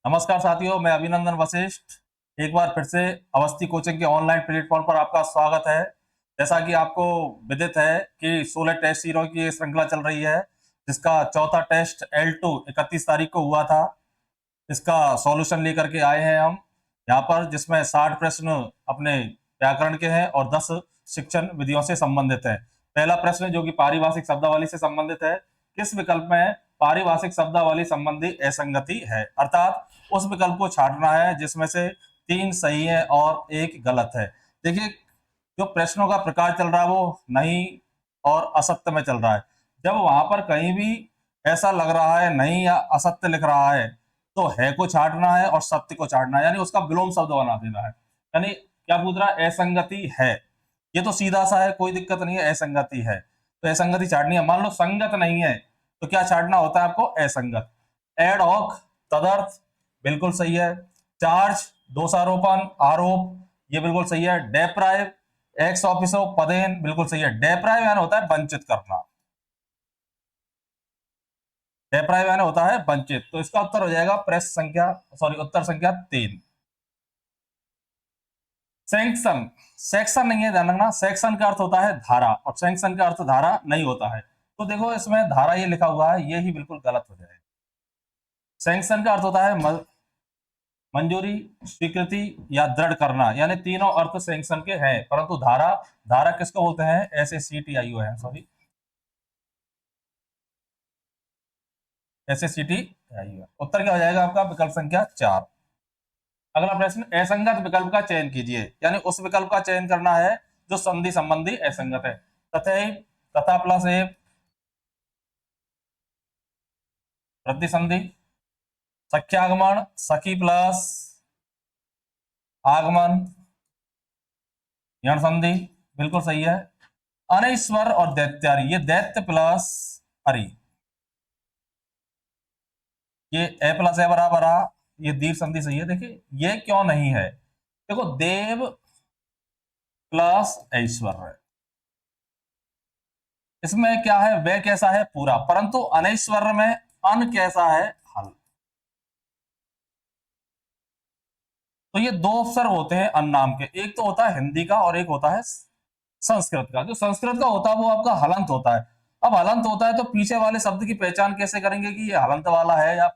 नमस्कार साथियों, मैं अभिनंदन वशिष्ठ एक बार फिर से अवस्थी कोचिंग के ऑनलाइन प्लेटफॉर्म पर आपका स्वागत है। जैसा कि आपको विदित है कि 16 टेस्ट सीरीज की ये श्रृंखला चल रही है, जिसका चौथा टेस्ट L2 31 तारीख को हुआ था। इसका सॉल्यूशन लेकर के आए हैं हम यहाँ पर, जिसमें 60 प्रश्न अपने व्याकरण के हैं और 10 शिक्षण विधियों से संबंधित है। पहला प्रश्न जो कि पारिभाषिक शब्दावली से संबंधित है, किस विकल्प में पारिभाषिक शब्दावली संबंधी असंगति है, अर्थात उस विकल्प को छांटना है जिसमें से 3 सही है और 1 गलत है। देखिए, जो प्रश्नों का प्रकार चल रहा है वो नहीं और असत्य में चल रहा है। जब वहां पर कहीं भी ऐसा लग रहा है नहीं या असत्य लिख रहा है, तो है को छांटना है और सत्य को छांटना है, यानी उसका विलोम शब्द बना देना है। यानी क्या पूछ रहा है? असंगति है। ये तो सीधा सा है, कोई दिक्कत नहीं है, असंगति है तो असंगति छाटनी है। मान लो संगत नहीं है तो क्या छाटना होता है आपको? असंगत। एड हॉक, तदर्थ, बिल्कुल सही है। चार्ज, दोषारोपण, आरोप, ये बिल्कुल सही है। डेप्राइव, एक्स ऑफिसो, पदेन, बिल्कुल सही है। डेप्राइव यानी होता है वंचित करना। डेप्राइव यानी होता है वंचित। तो इसका उत्तर हो जाएगा उत्तर संख्या 3। सैंक्शन, सेक्शन नहीं है, ध्यान रखना। सेक्शन का अर्थ होता है धारा और सैंक्शन का अर्थ धारा नहीं होता है। तो देखो, इसमें धारा ये लिखा हुआ है, ये ही बिल्कुल गलत हो जाएगा। सैंक्शन का अर्थ होता है मंजूरी, स्वीकृति या दृढ़ करना, यानी तीनों अर्थ सैंक्शन के हैं। परंतु धारा, धारा किसको बोलते हैं? SACTIO है, सॉरी, SACTIO। उत्तर क्या हो जाएगा आपका? विकल्प संख्या 4। अगला प्रश्न, असंगत विकल्प का चयन कीजिए, यानी उस विकल्प का चयन करना है जो संधि संबंधी असंगत है। तथैव, तथा प्लस एव, प्रतिसंधि, सख्यागमन, सखी प्लस आगमन, यण संधि, बिल्कुल सही है। अनैश्वर और दैत्यारी, ये दैत्य प्लस हरि, ये ए प्लस ए बराबर आ, ये दीर्घ संधि सही है। देखिए ये क्यों नहीं है, देखो देव प्लस ऐश्वर्य, इसमें क्या है? वे कैसा है? पूरा। परंतु अनैश्वर्य में अन कैसा है? हल। तो ये दो अक्षर होते हैं अन नाम के, एक तो होता है हिंदी का और एक होता है संस्कृत का। जो संस्कृत का होता है वो आपका हलंत होता है। अब हलंत होता है तो पीछे वाले शब्द की पहचान कैसे करेंगे कि ये हलंत वाला है या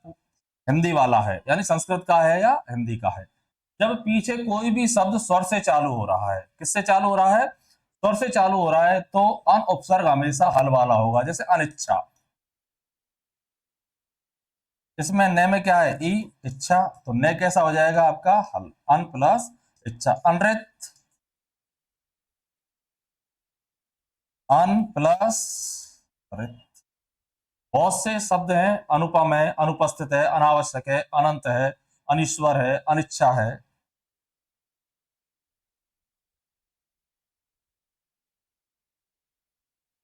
हिंदी वाला है, यानी संस्कृत का है या हिंदी का है? जब पीछे कोई भी शब्द स्वर से चालू हो रहा है, किससे चालू हो रहा है? स्वर से चालू हो रहा है, तो अन उपसर्ग हमेशा हल वाला होगा। जैसे अनिच्छा, इसमें न में क्या है? ई, इच्छा, तो न कैसा हो जाएगा आपका? हल। अन प्लस इच्छा। अनृत, अन प्लस रित। बहुत से शब्द हैं, अनुपम है, अनुपस्थित है, अनावश्यक है, अनंत है, अनिश्वर है, अनिच्छा है।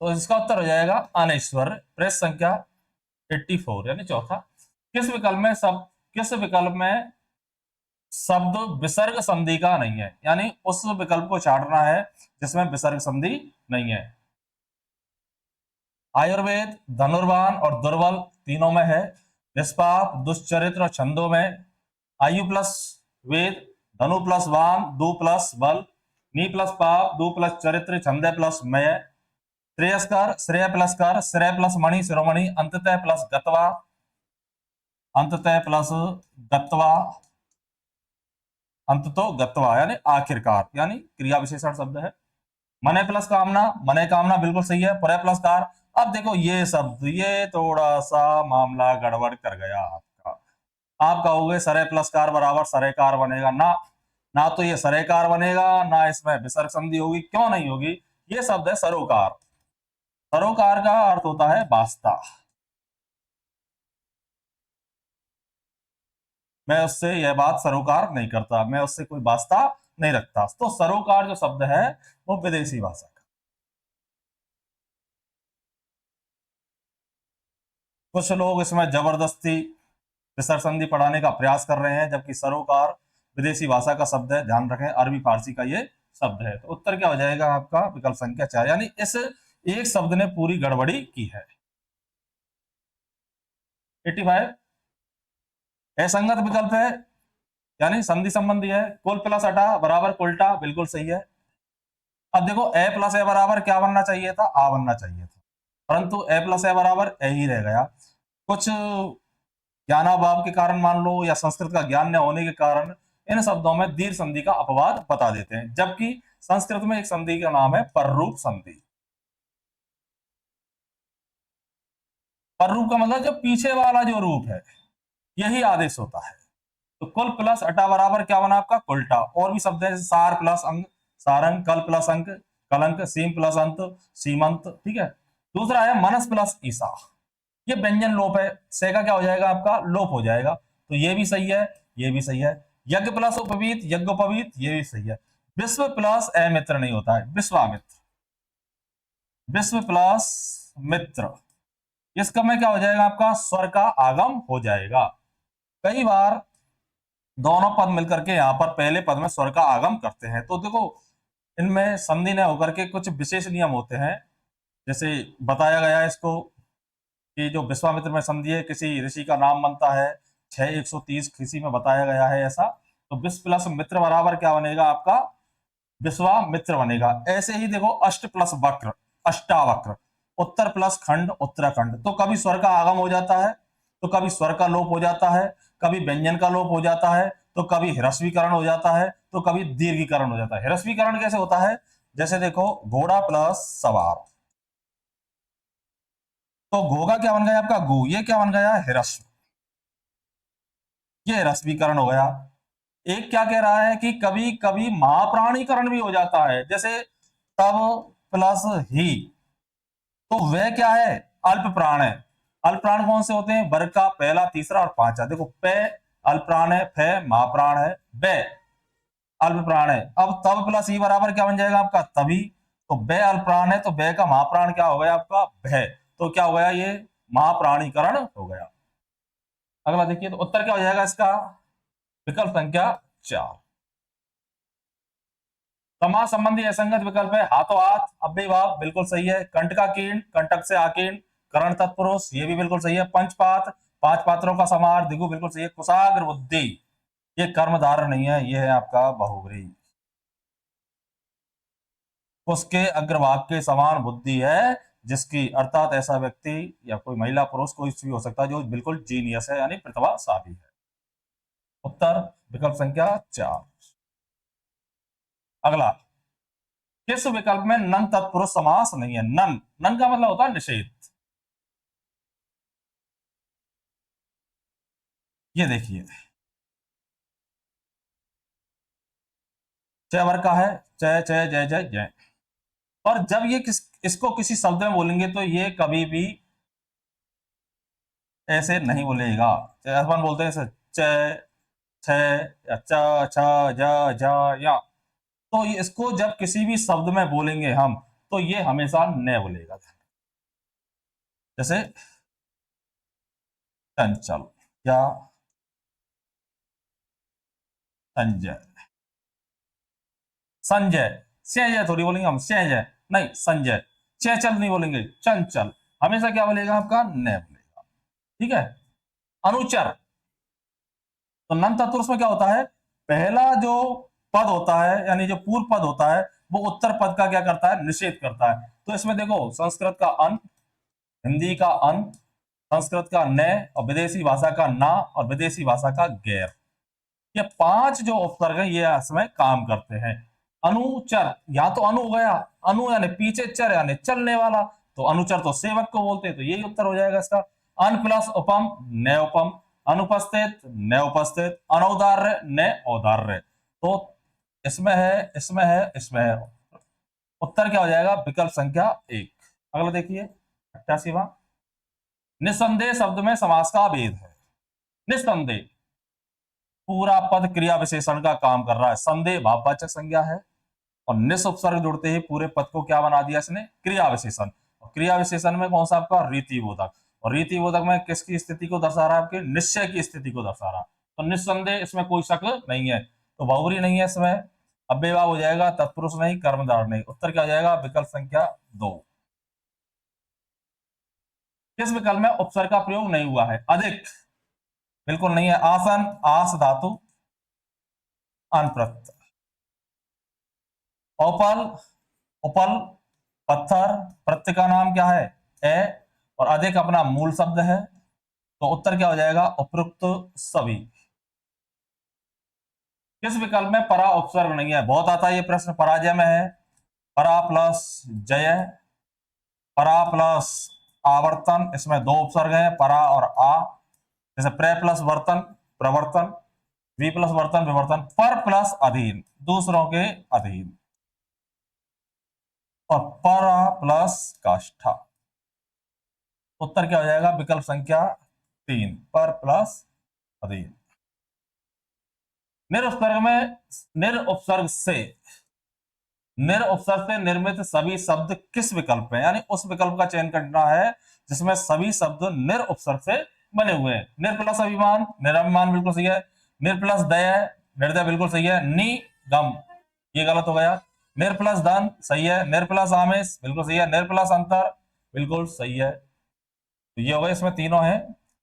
तो इसका उत्तर हो जाएगा अनिश्वर। प्रश्न संख्या 84 यानी चौथा। किस विकल्प में सब किस विकल्प में शब्द विसर्ग संधि का नहीं है, यानी उस विकल्प को छाटना है जिसमें विसर्ग संधि नहीं है। आयुर्वेद, धनुर्वान और दुर्बल तीनों में है। निष्पाप, दुष्चरित्र और छंदों में। आयु प्लस वेद, धनु प्लस वान, दु प्लस बल, नी प्लस पाप, दु प्लस चरित्र, छंदे प्लस मय, श्रेयस्कर, श्रेय प्लस कर, श्रेय प्लस मणि, शिरोमणि, अंततः प्लस गत्वा, अंततः प्लस गत्वा, अंत तो गत्वा यानी आखिरकार, यानी क्रिया विशेषण शब्द है। मने प्लस कामना, मने कामना बिल्कुल सही है। पुरे प्लस कार। अब देखो ये शब्द, ये थोड़ा सा मामला गड़बड़ कर गया आपका। आप कहोगे सरे प्लस कार बराबर सरेकार बनेगा, ना, ना तो ये सरेकार बनेगा, ना इसमें विसर्ग संधि होगी। क्यों नहीं होगी? ये शब्द है सरोकार। सरोकार का अर्थ होता है वास्ता। मैं उससे यह बात सरोकार नहीं करता, मैं उससे कोई वास्ता नहीं रखता। तो सरोकार जो शब्द है वो विदेशी भाषा का। कुछ लोग इसमें जबरदस्ती विसर्ग संधि पढ़ाने का प्रयास कर रहे हैं, जबकि सरोकार विदेशी भाषा का शब्द है। ध्यान रखें, अरबी फारसी का ये शब्द है। तो उत्तर क्या हो जाएगा आपका? विकल्प संख्या 4, यानी इस एक शब्द ने पूरी गड़बड़ी की है। 85। असंगत विकल्प है, यानी संधि संबंधी है। कुल प्लस अटा बराबर कुलटा, बिल्कुल सही है। अब देखो ए प्लस ए बराबर क्या बनना चाहिए था, आ बनना चाहिए था, परंतु ए प्लस ए बराबर ए ही रह गया। कुछ ज्ञानाभाव के कारण मान लो, या संस्कृत का ज्ञान न होने के कारण इन शब्दों में दीर्घ संधि का अपवाद बता देते हैं, जबकि संस्कृत में एक संधि का नाम है पररूप संधि। पररूप का मतलब जो पीछे वाला जो रूप है, यही आदेश होता है। तो कुल प्लस अटा बराबर क्या बना आपका, कुलटा। और भी शब्द है, सार प्लस अंक सारंग, कल प्लस अंक कलंक, सीम प्लस अंत सीमंत, ठीक है। दूसरा है मनस प्लस ईसा, ये व्यंजन लोप है, से का क्या हो जाएगा आपका, लोप हो जाएगा, तो ये भी सही है, ये भी सही है। यज्ञ प्लस उपवीत यज्ञोपवीत, ये भी सही है। विश्व प्लस अमित्र नहीं होता है, विश्वामित्र। विश्व प्लस मित्र, इसका में क्या हो जाएगा आपका, स्वर का आगम हो जाएगा। कई बार दोनों पद मिलकर के यहाँ पर पहले पद में स्वर का आगम करते हैं, तो देखो इनमें संधि न होकर के कुछ विशेष नियम होते हैं। जैसे बताया गया है इसको कि जो विश्वामित्र में संधि है, किसी ऋषि का नाम बनता है, 6:130 किसी में बताया गया है ऐसा। तो विश्व प्लस मित्र बराबर क्या बनेगा आपका, विश्वामित्र बनेगा। ऐसे ही देखो अष्ट प्लस वक्र, अष्टावक्र। उत्तर प्लस खंड, उत्तराखंड। तो कभी स्वर का आगम हो जाता है, तो कभी स्वर का लोप हो जाता है, कभी व्यंजन का लोप हो जाता है, तो कभी ह्रस्वीकरण हो जाता है, तो कभी दीर्घीकरण हो जाता है। ह्रस्वीकरण कैसे होता है, जैसे देखो घोड़ा प्लस सवार, तो घोगा क्या बन गया आपका, गु, ये क्या बन गया, ह्रस्व, ये ह्रस्वीकरण हो गया। एक क्या कह रहा है कि कभी कभी महाप्राणीकरण भी हो जाता है, जैसे तब प्लस ही, तो वह क्या है, अल्प प्राण है। अल्प प्राण कौन से होते हैं, वर्ग का पहला, तीसरा और पांचवा। देखो पे अल्प प्राण है, फे महाप्राण है, बे अल्प प्राण है। अब तब प्लस ई बराबर क्या बन जाएगा आपका, तभी। तो बे अल्प प्राण है, तो बे का महाप्राण क्या हो गया आपका, भय। तो क्या हो गया, ये महाप्राणीकरण हो गया। अगला देखिए, तो उत्तर क्या हो जाएगा इसका, विकल्प संख्या 4। समास संबंधी असंगत विकल्प है, हाथों हाथ, अव्ययभाव, बिल्कुल सही है। कंठ का कीर्ण, कंटक से आकीर्ण, करण तत्पुरुष, ये भी बिल्कुल सही है। पंचपात, पांच पात्रों का समार, दिगु, बिल्कुल सही है। कुशाग्र बुद्धि, ये कर्मधारय नहीं है, ये है आपका बहुव्रीहि। उसके अग्रभाग के समान बुद्धि है जिसकी, अर्थात ऐसा व्यक्ति या कोई महिला पुरुष कोई भी हो सकता है जो बिल्कुल जीनियस है, यानी प्रतिभाशाली है। उत्तर विकल्प संख्या 4। अगला, किस विकल्प में नन तत्पुरुष समास नहीं है। नन, नन का मतलब होता है निषेध। ये देखिए, जय वर्ग का है, जय जय जय जय जय। और जब ये इसको किसी शब्द में बोलेंगे तो ये कभी भी ऐसे नहीं बोलेगा। अपन बोलते हैं ऐसे, च छ या च छ ज झ या। तो इसको जब किसी भी शब्द में बोलेंगे हम, तो ये हमेशा न बोलेगा। जैसे चंचल या संजय, संजय, संजय थोड़ी बोलेंगे हम, संजय नहीं, संजय। चंचल नहीं बोलेंगे, चंचल। हमेशा क्या बोलेगा आपका, न बोलेगा। ठीक है। अनुचर, तो नन तत्पुरुष में क्या होता है, पहला जो पद होता है, यानी जो पूर्व पद होता है, वो उत्तर पद का क्या करता है, निषेध करता है। तो इसमें देखो, संस्कृत का अन, हिंदी का अन, संस्कृत का न, और विदेशी भाषा का ना, और विदेशी भाषा का गैर, ये पांच जो उपसर्ग है ये इसमें काम करते हैं। अनुचर, यहाँ तो अनु हो गया, अनु यानी पीछे, चर यानी चलने वाला, तो अनुचर तो सेवक को बोलते हैं, तो यही उत्तर हो जाएगा इसका। अन प्लस उपम, न उपम। अनुपस्थित, न उपस्थित। अनौदार्य, न औदार्य। तो इसमें है, इसमें है, इसमें है। उत्तर क्या हो जाएगा, विकल्प संख्या 1। अगला देखिए 88वां, निस्संदेह शब्द में समास का भेद है। निस्संदेह, पूरा पद क्रिया विशेषण का काम कर रहा है, संदेह भाववाचक संज्ञा है, और निस उपसर्ग जुड़ते ही पूरे पद को क्या बना दिया इसने, क्रिया विशेषण। और क्रिया विशेषण में कौन सा आपका, रीतिबोधक। और रीतिबोधक में किसकी स्थिति को दर्शा रहा है, आपके निश्चय की स्थिति को दर्शा रहा है। तो निस्संदेह, इसमें कोई शक नहीं है, तो बहुब्री नहीं है इसमें। अव्ययभाव हो जाएगा, तत्पुरुष नहीं, कर्मधार नहीं। उत्तर क्या हो जाएगा, विकल्प संख्या 2। किस विकल्प में उपसर्ग का प्रयोग नहीं हुआ है, अधिक, बिल्कुल नहीं है। आसन, आस धातु, अनप्रत्यय। ओपल, उपल, पत्थर, प्रत्यय का नाम क्या है? ए, और अधिक अपना मूल शब्द है, तो उत्तर क्या हो जाएगा? उपयुक्त सभी। किस विकल्प में परा उपसर्ग नहीं है? बहुत आता है ये प्रश्न, पराजय में है। परा प्लस जय, परा प्लस आवर्तन, इसमें दो उपसर्ग हैं, परा और आ। जैसे प्रे प्लस वर्तन, प्रवर्तन, वी प्लस वर्तन, विवर्तन, पर प्लस अधीन, दूसरों के अधीन, और परा प्लस काष्ठा। उत्तर क्या हो जाएगा? विकल्प संख्या 3, पर प्लस अधीन। निरुपसर्ग में, निरुपसर्ग से, निरुपसर्ग से निर्मित सभी शब्द किस विकल्प में, यानी उस विकल्प का चयन करना है जिसमें सभी शब्द निरुपसर्ग से बने हुए हैं। निर प्लस अभिमान, निरभिमान बिल्कुल सही है। निर प्लस दया, निर्दय बिल्कुल सही है। गम, ये गलत हो गया। निर प्लस धन सही है। निर प्लस आमिष बिल्कुल सही है। निर प्लस अंतर बिल्कुल सही है। तो ये हो गए, इसमें तीनों है।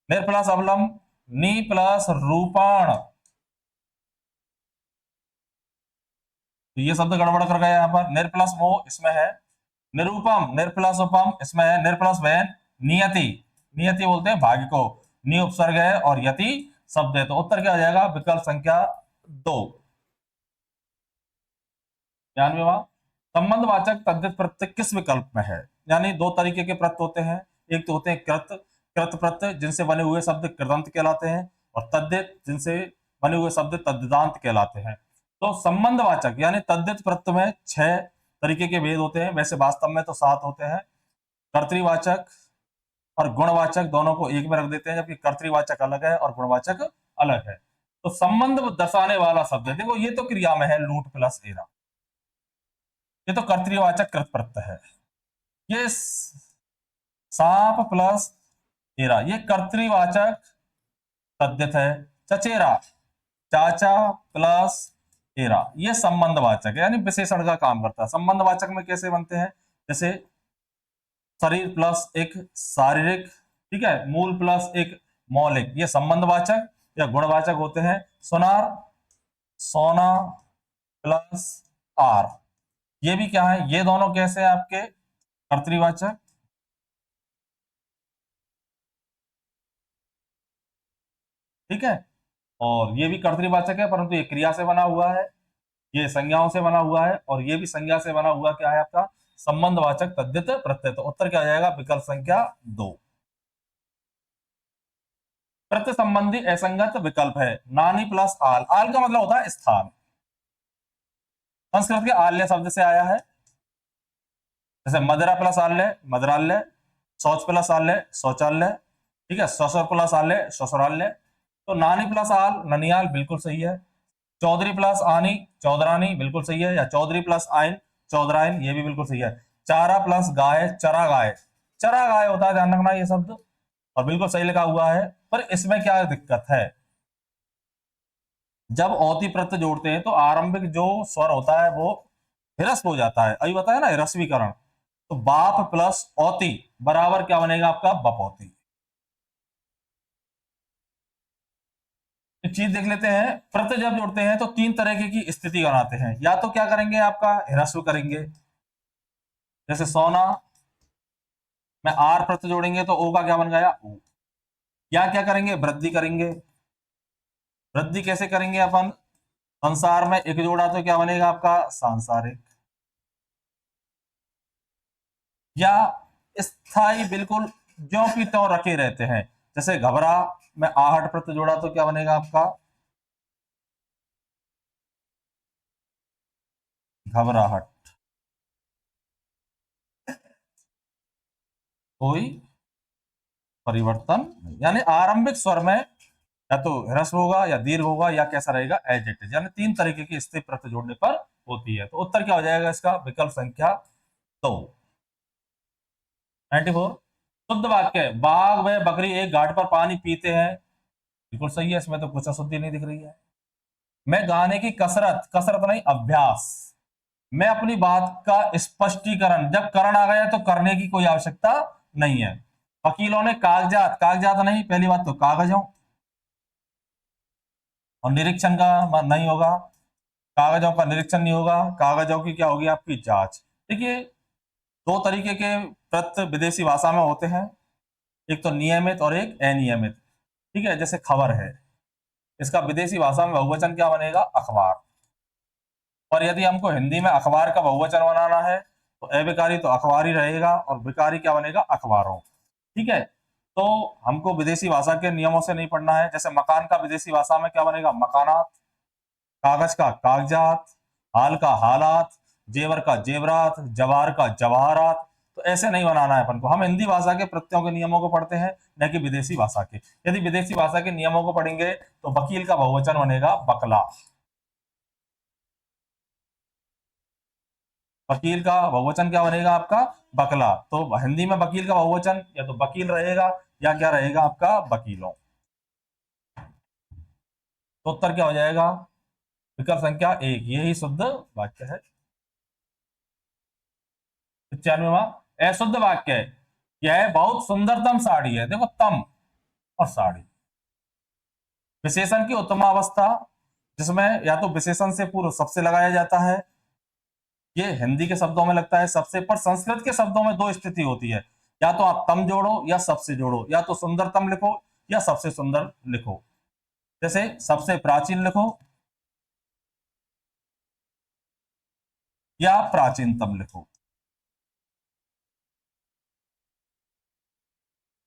निर प्लस अवलंब, नी प्लस रूपाण, तो ये शब्द गड़बड़ कर गया यहाँ पर। निर प्लस मोह इसमें है। निरूपम, निर प्लस उपम इसमें है। निर प्लस वैन, नियति, नियति बोलते हैं भाग्य को, नि उपसर्ग है और यति शब्द है, तो उत्तर क्या हो जाएगा? विकल्प संख्या 2। ध्यान में वहां, संबंधवाचक तद्धित प्रत्यय किस विकल्प में है? यानी दो तरीके के प्रत्यय होते हैं। एक तो होते हैं कृत, कृत प्रत्यय जिनसे बने हुए शब्द कृदंत कहलाते हैं, और तद्धित जिनसे बने हुए शब्द तद्धितांत कहलाते हैं। तो संबंधवाचक यानी तद्धित प्रत्यय में 6 तरीके के भेद होते हैं, वैसे वास्तव में तो 7 होते हैं। कर्तृवाचक और गुणवाचक दोनों को एक में रख देते हैं, जबकि कर्तृवाचक अलग है और गुणवाचक अलग है। तो संबंध दर्शाने वाला शब्द है, देखो ये तो क्रिया में है, लूट प्लस एरा, ये तो कर्तृवाचक कृत प्रत्यय है। ये सांप प्लस एरा, ये कर्तृवाचक तद्धित है। चचेरा, चाचा प्लस एरा, ये संबंधवाचक है, यानी विशेषण का काम करता है। संबंधवाचक में कैसे बनते हैं? जैसे शरीर प्लस एक शारीरिक, ठीक है, मूल प्लस एक मौलिक, ये संबंधवाचक या गुणवाचक होते हैं। सोनार, सोना प्लस आर, ये भी क्या है? ये दोनों कैसे हैं आपके? कर्तृवाचक। ठीक है, और ये भी कर्तृवाचक है, परंतु ये क्रिया से बना हुआ है, ये संज्ञाओं से बना हुआ है, और ये भी संज्ञा से बना हुआ क्या है आपका? संबंधवाचक तद्धित प्रत्यय। तो उत्तर क्या आ जाएगा? विकल्प संख्या 2। प्रत्यय संबंधी असंगत विकल्प है। नानी प्लस आल, आल का मतलब होता है स्थान, संस्कृत के आल्य शब्द से आया है। जैसे मदिरा प्लस आल्य, मदराल्य, शौच प्लस आल्य, शौचालय, ठीक है, ससुर प्लस आल्य, ससुराल्य। तो नानी प्लस आल, ननियाल बिल्कुल सही है। चौधरी प्लस आनी, चौधरानी बिल्कुल सही है। या चौधरी प्लस आइन, चौधराइन, ये भी बिल्कुल सही है। चारा प्लस गाय, चरा गाय, चरा गाय होता है, ध्यान रखना ये शब्द, और बिल्कुल सही लिखा हुआ है। पर इसमें क्या दिक्कत है? जब औती प्रत्यय जोड़ते हैं तो आरंभिक जो स्वर होता है वो हिरस्व हो जाता है, अभी बताया ना, हिरस्वीकरण। तो बाप प्लस औती बराबर क्या बनेगा आपका? बपौती। एक चीज देख लेते हैं, प्रत्यय जब जोड़ते हैं तो 3 तरह की स्थिति बनाते हैं। या तो क्या करेंगे, आपका हिरस्व करेंगे, जैसे सोना में आर प्रत्यय जोड़ेंगे तो ओ का क्या बन गया? ओ। या क्या करेंगे? वृद्धि करेंगे। वृद्धि कैसे करेंगे अपन? संसार में एक जोड़ा तो क्या बनेगा आपका? सांसारिक। या स्थाई बिल्कुल ज्यों की त्यों रखे रहते हैं, जैसे घबरा में आहट प्रत्यय जोड़ा तो क्या बनेगा आपका? घबराहट। कोई परिवर्तन नहीं। यानी आरंभिक स्वर में या तो ह्रस्व होगा या दीर्घ होगा या कैसा रहेगा? एज इट इज, यानी 3 तरीके की स्थिति प्रत्यय जोड़ने पर होती है। तो उत्तर क्या हो जाएगा इसका? विकल्प संख्या 2, 94। शुद्ध वाक्य है, बाघ व बकरी एक घाट पर पानी पीते हैं, बिल्कुल सही है, इसमें तो कुछ अशुद्धि नहीं दिख रही है। मैं गाने की कसरत, कसरत नहीं अभ्यास, मैं अपनी बात का स्पष्टीकरण, जब करण आ गया तो करने की कोई आवश्यकता नहीं है। वकीलों ने कागजात, कागजात नहीं, पहली बात तो कागजों, और निरीक्षण का नहीं होगा, कागजों का निरीक्षण नहीं होगा, कागजों की क्या होगी आपकी जांच। देखिए, दो तरीके के प्रत्यय विदेशी भाषा में होते हैं, एक तो नियमित और एक अनियमित। ठीक है, जैसे खबर है, इसका विदेशी भाषा में बहुवचन क्या बनेगा, अखबार। और यदि हमको हिंदी में अखबार का बहुवचन बनाना है तो अविकारी तो अखबार ही रहेगा और विकारी क्या बनेगा, अखबारों। ठीक है, तो हमको विदेशी भाषा के नियमों से नहीं पढ़ना है। जैसे मकान का विदेशी भाषा में क्या बनेगा, मकानात। कागज का कागजात, हाल का हालात, जेवर का जेवरात, जवाहर का जवाहरात। तो ऐसे नहीं बनाना है अपन को, हम हिंदी भाषा के प्रत्ययों के नियमों को पढ़ते हैं, न कि विदेशी भाषा के। यदि विदेशी भाषा के नियमों को पढ़ेंगे तो वकील का बहुवचन बनेगा बकला। वकील का बहुवचन क्या बनेगा आपका, बकला। तो हिंदी में वकील का बहुवचन या तो वकील रहेगा या क्या रहेगा आपका, वकीलों। तो उत्तर क्या हो जाएगा, विकल्प संख्या एक, यही शुद्ध वाक्य है। 95वां, अशुद्ध वाक्य है, यह बहुत सुंदरतम साड़ी है। देखो, तम और साड़ी, विशेषण की उत्तम अवस्था, जिसमें या तो विशेषण से पूर्व सबसे लगाया जाता है, ये हिंदी के शब्दों में लगता है सबसे, पर संस्कृत के शब्दों में दो स्थिति होती है, या तो आप तम जोड़ो या सबसे जोड़ो, या तो सुंदरतम लिखो या सबसे सुंदर लिखो। जैसे सबसे प्राचीन लिखो या प्राचीनतम लिखो।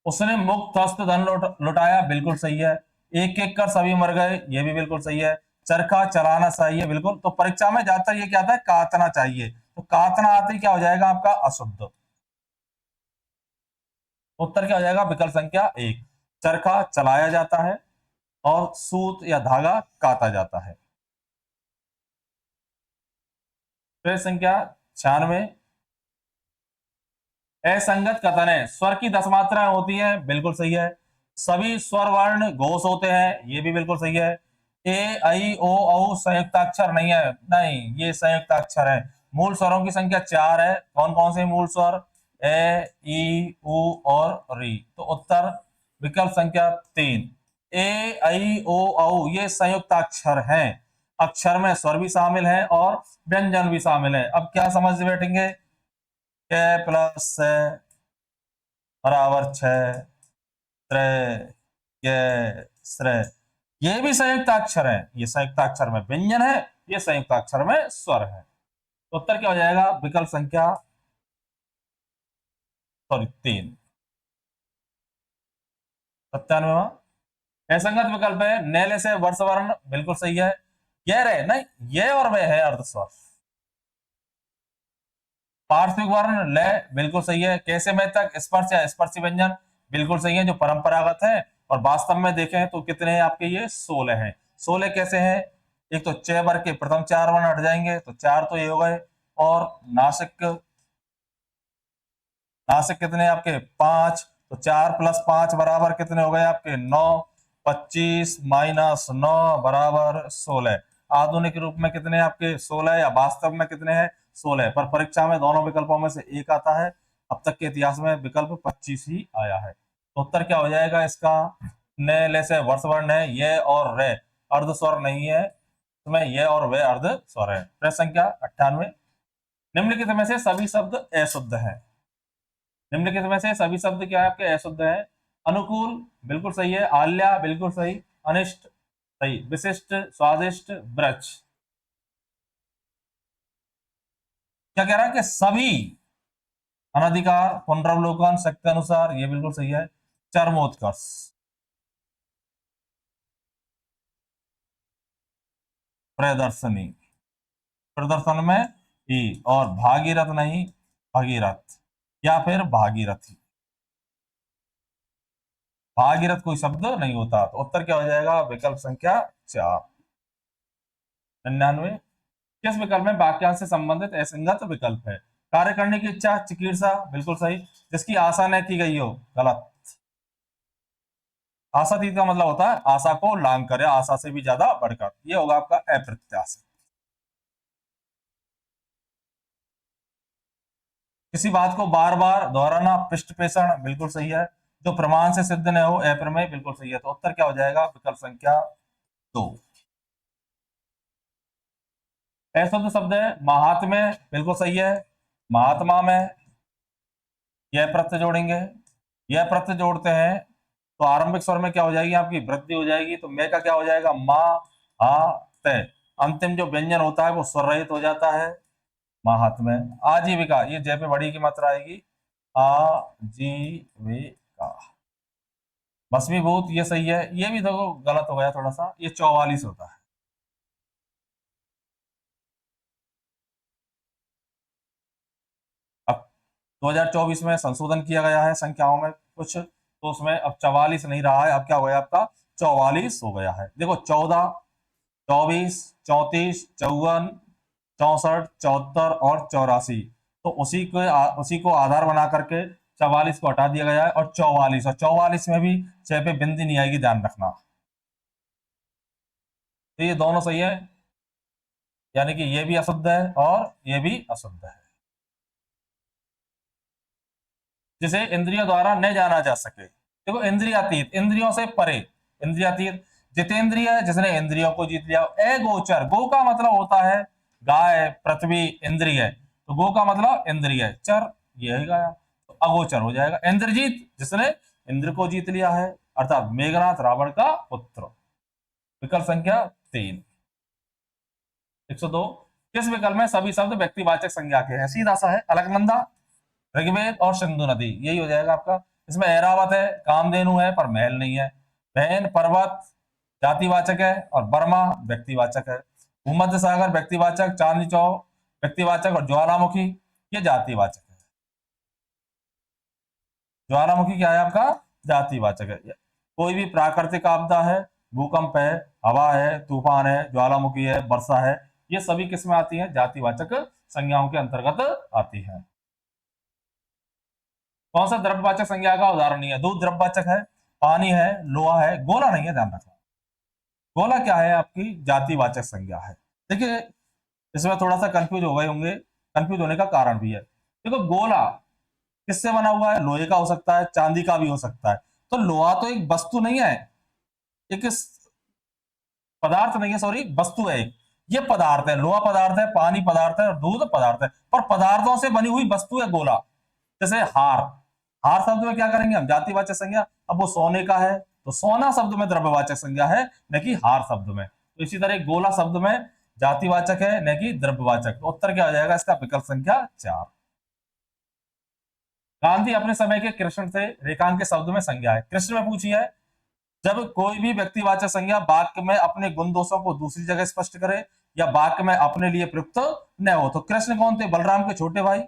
उसने मुक्त हस्त धन लुटाया, बिल्कुल सही है। एक एक कर सभी मर गए, ये भी बिल्कुल सही है। चरखा चलाना चाहिए, बिल्कुल। तो परीक्षा में ज्यादातर ये क्या आता है, काटना चाहिए, तो काटना आते ही क्या हो जाएगा आपका, अशुद्ध। उत्तर क्या हो जाएगा, विकल्प संख्या एक, चरखा चलाया जाता है और सूत या धागा काता जाता है। प्रश्न संख्या 96, असंगत कथन है, स्वर की 10 मात्राएं होती हैं, बिल्कुल सही है। सभी स्वर वर्ण घोष होते हैं, ये भी बिल्कुल सही है। ए आई ओ औ संयुक्ताक्षर नहीं है, नहीं, ये संयुक्ताक्षर है। मूल स्वरों की संख्या 4 है, कौन कौन से मूल स्वर, ए ई उ और री। तो उत्तर विकल्प संख्या 3, ए आई ओ औ ये संयुक्ताक्षर हैं। अक्षर में स्वर भी शामिल है और व्यंजन भी शामिल है। अब क्या समझ बैठेंगे, के प्लस से बराबर 6, त्रय, के, श्रय, ये भी संयुक्त अक्षर है। ये संयुक्त अक्षर में व्यंजन है, ये संयुक्त अक्षर में स्वर है। तो उत्तर क्या हो जाएगा, विकल्प संख्या, सॉरी 3। 97वां, असंगत विकल्प है, नेले से वर्ष वर्ण, बिल्कुल सही है। यह रहे नहीं, ये और वह है अर्धस्वर। पार्श्विक वर्ण ले, बिल्कुल सही है। कैसे में तक स्पर्श या स्पर्शी व्यंजन, बिल्कुल सही है, जो परंपरागत है। और वास्तव में देखें तो कितने हैं आपके, ये 16 हैं। 16 कैसे हैं, एक तो च वर्ग के प्रथम 4 वर्ण हट जाएंगे तो 4 तो ये हो गए, और नासिक, नासिक कितने आपके 5, तो 4 प्लस 5 बराबर कितने हो गए आपके 9, 25 माइनस 9 बराबर 16। आधुनिक रूप में कितने आपके 16, या वास्तव में कितने हैं 16, पर परीक्षा में दोनों विकल्पों में से एक आता है। अब तक के इतिहास में विकल्प 25 ही आया है। तो उत्तर क्या हो जाएगा इसका, ने ले से वर्ष वर्ण है, ये और रे अर्ध स्वर नहीं है, इसमें ये और वे अर्ध स्वर है। प्रश्न संख्या 98, निम्नलिखित में से सभी शब्द अशुद्ध हैं। निम्नलिखित में से सभी शब्द क्या है आपके, अशुद्ध है। अनुकूल बिल्कुल सही है, आल्या बिल्कुल सही, अनिष्ट सही, विशिष्ट, स्वादिष्ट, वृक्ष। क्या कह रहा है कि सभी, अनधिकार, पुनरावलोकन, शक्ति अनुसार, ये बिल्कुल सही है। चरमोत्कर्ष, प्रदर्शनी, प्रदर्शन में ई, और भागीरथ नहीं, भगीरथ या फिर भागीरथी। भागीरथ कोई शब्द नहीं होता। तो उत्तर क्या हो जाएगा, विकल्प संख्या 4। 99, किस विकल्प में वाक्यांश से संबंधित असंगत विकल्प है। कार्य करने की इच्छा, चिकीर्षा, बिल्कुल सही। जिसकी आशा न की गई हो, गलत। आशातीत का मतलब होता है आशा को लांग कर, या आशा से भी ज्यादा बढ़कर, ये होगा आपका अप्रत्याशित। किसी बात को बार बार दोहराना, पृष्ठ पेषण, बिल्कुल सही है। जो प्रमाण से सिद्ध न हो, अप्रमेय, बिल्कुल सही है। तो उत्तर क्या हो जाएगा, विकल्प संख्या 2। अशुद्ध शब्द है महात्म्य, बिल्कुल सही है। महात्मा में यह प्रत्यय जोड़ेंगे, यह प्रत्यय जोड़ते हैं तो आरंभिक स्वर में क्या हो जाएगी, आपकी वृद्धि हो जाएगी, तो मैं का क्या हो जाएगा, मा हा तय। अंतिम जो व्यंजन होता है वो स्वर रहित हो जाता है, महात्म्य। आजीविका, ये जय पे बड़ी की मात्रा आएगी, आजीविका। भस्मीभूत, ये सही है, ये भी देखो गलत हो गया थोड़ा सा, ये 44 होता है। अब 2024 में संशोधन किया गया है संख्याओं में कुछ, तो उसमें अब 44 नहीं रहा है, अब क्या हो गया आपका 44 हो गया है। देखो 14, 24, 34, 54, 64, 74 और 84, तो उसी को आधार बना करके 44 को हटा दिया गया है, और 44 में भी छह पे बिंदी नहीं आएगी, ध्यान रखना। तो ये दोनों सही है, यानी कि ये भी अशुद्ध है और ये भी अशुद्ध है। जिसे इंद्रियों द्वारा न जाना जा सके, देखो इंद्रियातीत, इंद्रियों से परे, इंद्रियातीत। जितेंद्रिय, जिसने इंद्रियों को जीत लिया। अगोचर, गो का मतलब होता है गाय, पृथ्वी, इंद्रिय, तो गो का मतलब इंद्रिय, चर ये है गाया, तो अगोचर हो जाएगा। इंद्रजीत, जिसने इंद्र को जीत लिया है, अर्थात मेघनाथ रावण का पुत्र। विकल्प संख्या 3। 102, किस विकल्प में सभी शब्द व्यक्तिवाचक संज्ञा के हैं? सीधा सा है, अलकनंदा, ऋग्वेद और सिंधु नदी, यही हो जाएगा आपका। इसमें ऐरावत है, कामधेनु है पर महल नहीं है, बहन पर्वत जातिवाचक है, और बर्मा व्यक्तिवाचक है। भूमध्य सागर व्यक्तिवाचक, चांदनी चौक व्यक्तिवाचक, और ज्वालामुखी ये जातिवाचक है। ज्वालामुखी क्या है आपका, जातिवाचक है। कोई भी प्राकृतिक आपदा है, भूकंप है, हवा है, तूफान है, ज्वालामुखी है, वर्षा है, ये सभी किसमें आती है, जातिवाचक संज्ञाओं के अंतर्गत आती है। कौन सा द्रव्यवाचक संज्ञा का उदाहरण नहीं है? दूध द्रव्यवाचक है, पानी है, लोहा है, गोला नहीं है, ध्यान रखना। गोला क्या है, आपकी जातिवाचक संज्ञा है। देखिए इसमें थोड़ा सा कंफ्यूज हो गए होंगे, कंफ्यूज होने का कारण भी है। देखो गोला किससे बना हुआ है, लोहे का हो सकता है, चांदी का भी हो सकता है। तो लोहा तो एक वस्तु नहीं है, एक पदार्थ नहीं है, सॉरी वस्तु है एक। ये पदार्थ है, लोहा पदार्थ है, पानी पदार्थ है, और दूध पदार्थ है, पर पदार्थों से बनी हुई वस्तु है गोला। जैसे हार, हार शब्द में क्या करेंगे हम, जातिवाचक संज्ञा। अब वो सोने का है तो सोना शब्द में द्रव्यवाचक संज्ञा है, न कि हार शब्द में। तो इसी तरह गोला शब्द में जातिवाचक है, न कि द्रव्यवाचक। तो उत्तर क्या हो जाएगा इसका, विकल्प संख्या 4। गांधी अपने समय के कृष्ण से रेखांकित शब्द में संज्ञा है, कृष्ण में पूछी है। जब कोई भी व्यक्तिवाचक संज्ञा वाक्य में अपने गुण दोषों को दूसरी जगह स्पष्ट करे, या वाक्य में अपने लिए प्रयुक्त न हो। तो कृष्ण कौन थे, बलराम के छोटे भाई,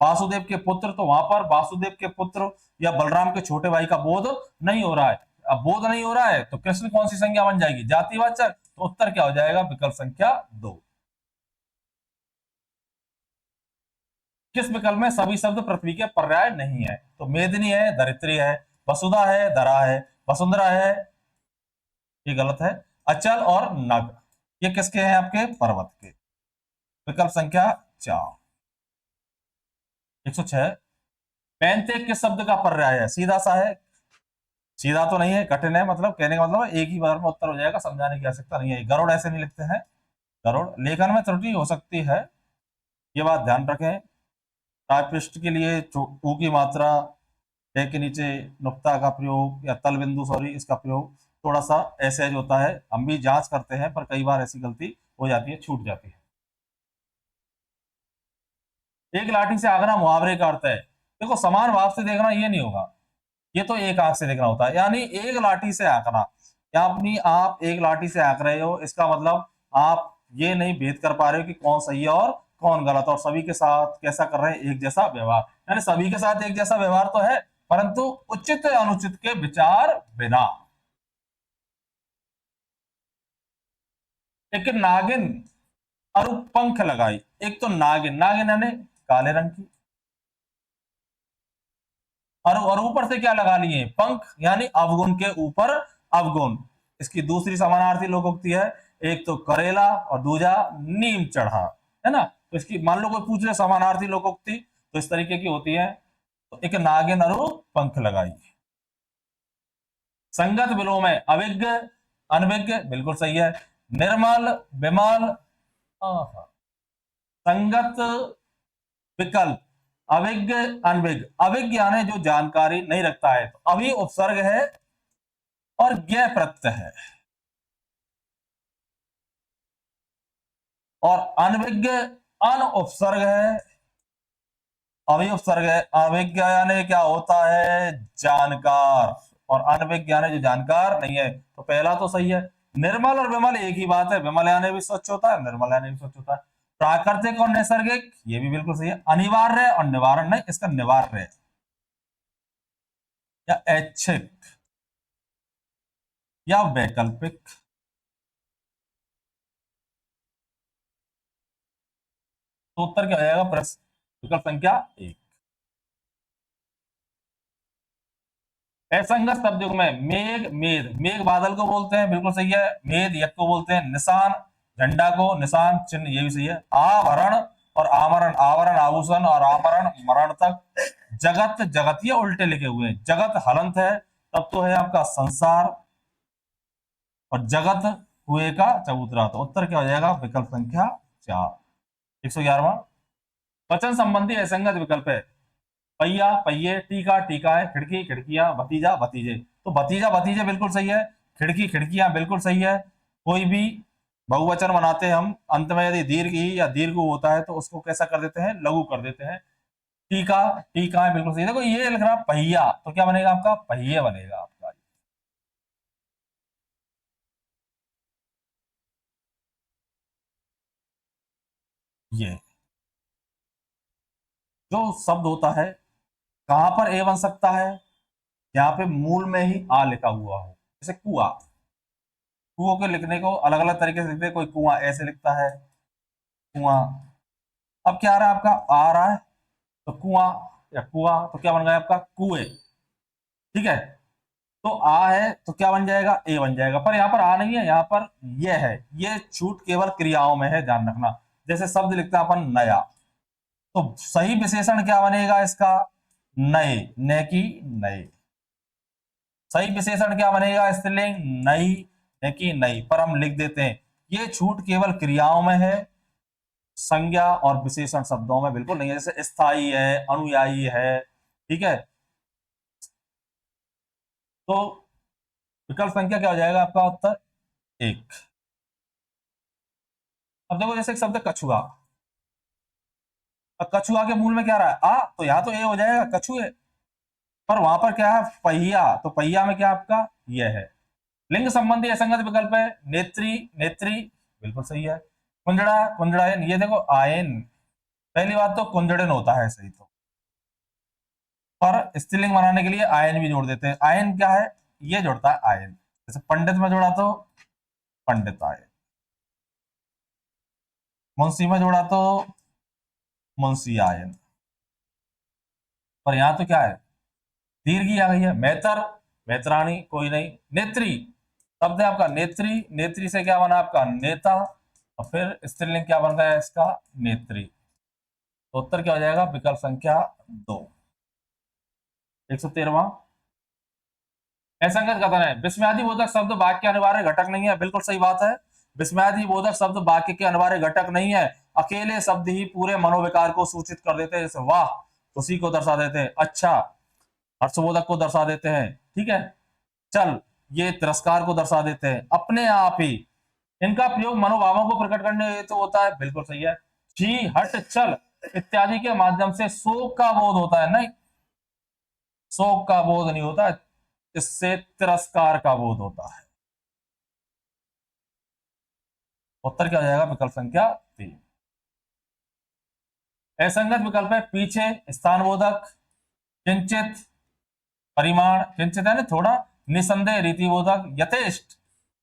वासुदेव के पुत्र। तो वहां पर वासुदेव के पुत्र या बलराम के छोटे भाई का बोध नहीं हो रहा है। अब बोध नहीं हो रहा है तो कृष्ण कौन सी संज्ञा बन जाएगी, जातिवाचक। तो उत्तर क्या हो जाएगा, विकल्प संख्या 2। किस विकल्प में सभी शब्द पृथ्वी के पर्याय नहीं है? तो मेदिनी है, धरित्री है, वसुधा है, धरा है, वसुंधरा है, ये गलत है। अचल और नग, ये किसके हैं, आपके पर्वत के। विकल्प संख्या 4। 106, पैंते किस शब्द का पर्याय है? सीधा सा है, सीधा तो नहीं है, कठिन है, मतलब कहने का मतलब एक ही बार में उत्तर हो जाएगा, समझाने की आवश्यकता नहीं है। गरुड़ ऐसे नहीं लिखते हैं, गरुड़ लेखन में त्रुटि हो सकती है, ये बात ध्यान रखें। टाइपिस्ट के लिए ऊ की मात्रा, ए के नीचे नुक्ता का प्रयोग, या तल बिंदु सॉरी इसका प्रयोग थोड़ा सा ऐसे होता है। हम भी जांच करते हैं पर कई बार ऐसी गलती हो जाती है, छूट जाती है। एक लाठी से आंकना मुहावरे का अर्थ है, देखो समान भाव से देखना ये नहीं होगा, ये तो एक आंख से देखना होता है। यानी एक लाठी से आंकना, या अपनी आप एक लाठी से आंक रहे हो, इसका मतलब आप ये नहीं भेद कर पा रहे हो कि कौन सही है और कौन गलत, और सभी के साथ कैसा कर रहे हैं, एक जैसा व्यवहार। यानी सभी के साथ एक जैसा व्यवहार तो है, परंतु उचित अनुचित के विचार बिना। एक नागिन और पंख लगाई, एक तो नागिन, नागिन यानी काले रंग की, और ऊपर से क्या लगा लिए, पंख, यानी अवगुण के ऊपर अवगुण। इसकी दूसरी समानार्थी लोकोक्ति है, एक तो करेला और दूजा नीम चढ़ा, है ना। तो इसकी मान लो कोई पूछ ले समानार्थी लोकोक्ति, तो इस तरीके की होती है। तो एक नागिन और पंख लगाई। संगत विलोम है, अविज्ञ, अनविज्ञ, बिल्कुल सही है। निर्मल, विमल, आहा। संगत विकल्प, अभिज्ञ अनभिज्ञ। अभिज्ञ यानी जो जानकारी नहीं रखता है, तो अभी उपसर्ग है और ज्ञ प्रत्यय है, और अनभिज्ञ अन उपसर्ग है, अभी उपसर्ग है। अभिज्ञ यानी क्या होता है, जानकार, और अनभिज्ञ यानी जो जानकार नहीं है। तो पहला तो सही है। निर्मल और विमल एक ही बात है, विमल यानी भी स्वच्छ होता है, निर्मल यानी भी स्वच्छ होता है। प्राकृतिक और नैसर्गिक, ये भी बिल्कुल सही है। अनिवार्य और निवारण नहीं, इसका निवार्य है। या ऐच्छिक या वैकल्पिक। तो उत्तर क्या हो जाएगा, प्रश्न विकल्प संख्या 1। असंगत शब्द युग में मेघ, मेघ, मेघ बादल को बोलते हैं, बिल्कुल सही है। मेघ यज्ञ को बोलते हैं। निशान झंडा को, निशान चिन्ह, ये भी सही है। आभरण और आमरण, आवरण आभूषण और आमरण मरण तक। जगत, जगत, ये उल्टे लिखे हुए हैं। जगत हलंत है, तब तो है आपका संसार, और जगत हुए का चबूतरा। तो उत्तर क्या हो जाएगा, विकल्प संख्या 4। 111वां वचन संबंधी असंगत विकल्प है। पहिया, पहिए, टीका, टीकाएं, खिड़की, खिड़कियां, भतीजा, भतीजे। तो भतीजा, भतीजे बिल्कुल सही है। खिड़की, खिड़कियां बिल्कुल सही है। कोई भी बहुवचन बनाते हैं हम, अंत में यदि दीर्घ ही या दीर्घ उ होता है तो उसको कैसा कर देते हैं, लघु कर देते हैं। टीका, टीकाएं बिल्कुल सही। देखो ये लिख रहा पहिया, तो क्या बनेगा आपका, पहिए बनेगा आपका। ये जो शब्द होता है, कहां पर ए बन सकता है, यहाँ पे मूल में ही आ लिखा हुआ हो। जैसे कुआ, कुओं के लिखने को अलग अलग तरीके से लिखते हैं। कोई कुआं ऐसे लिखता है, कुआं। अब क्या आ रहा है आपका, आ रहा है, तो कुआं या कुआ, तो क्या बन गया आपका, कुएं। ठीक है। तो आ है तो क्या बन जाएगा, ए बन जाएगा। पर यहाँ पर आ नहीं है, यहाँ पर ये है। ये छूट केवल क्रियाओं में है, ध्यान रखना। जैसे शब्द लिखते हैं अपन नया, तो सही विशेषण क्या बनेगा इसका, नए, न की नए। सही विशेषण क्या बनेगा, स्त्रीलिंग नई, न की नई। पर हम लिख देते हैं। ये छूट केवल क्रियाओं में है, संज्ञा और विशेषण शब्दों में बिल्कुल नहीं है। जैसे स्थायी है, अनुयायी है। ठीक है। तो विकल्प संख्या क्या हो जाएगा आपका, उत्तर 1। अब देखो जैसे एक शब्द है कछुआ। अब कछुआ के मूल में क्या रहा है, आ, तो यहाँ तो ए हो जाएगा, कछुए। पर वहां पर क्या है, पहिया, तो पहिया में क्या आपका, यह है। लिंग संबंधी असंगत विकल्प है। नेत्री, नेत्री बिल्कुल सही है। कुंजड़ा, कुंजड़ायन, ये देखो आयन। पहली बात तो कुंजड़न होता है सही, तो पर स्त्रीलिंग बनाने के लिए आयन भी जोड़ देते हैं। आयन क्या है, ये जोड़ता है आयन। जैसे पंडित में जोड़ा तो पंडित आयन, मुंशी में जोड़ा तो मुंशी आयन। पर यहाँ तो क्या है, दीर्घी आ गई है। मेहतर, मेहतरानी, कोई नहीं। नेत्री शब्द है आपका, नेत्री, नेत्री से क्या बना आपका, नेता। और फिर स्त्रीलिंग क्या बन रहा है इसका, नेत्री। तो उत्तर क्या हो जाएगा, विकल्प संख्या 2। 113वां असंगत कथन है। विस्मयादि बोधक शब्द वाक्य के अनिवार्य घटक नहीं है, बिल्कुल सही बात है। विस्मयादि बोधक शब्द वाक्य के अनिवार्य घटक नहीं है। अकेले शब्द ही पूरे मनोविकार को सूचित कर देते हैं। जैसे वाह, खुशी को दर्शा देते हैं। अच्छा, हर्षबोधक को दर्शा देते हैं। ठीक है। चल, ये तिरस्कार को दर्शा देते हैं। अपने आप ही इनका प्रयोग मनोभावों को प्रकट करने हेतु होता है, बिल्कुल सही है। छी, हट, चल इत्यादि के माध्यम से शोक का बोध होता है, नहीं, शोक का बोध नहीं होता, इससे तिरस्कार का बोध होता है। उत्तर क्या हो जाएगा, विकल्प संख्या 3। असंगत विकल्प है। पीछे, स्थानबोधक, किंचित, परिमाण, किंचित है ना थोड़ा, निसंदेह, रीतिबोधक, यथेष्ट,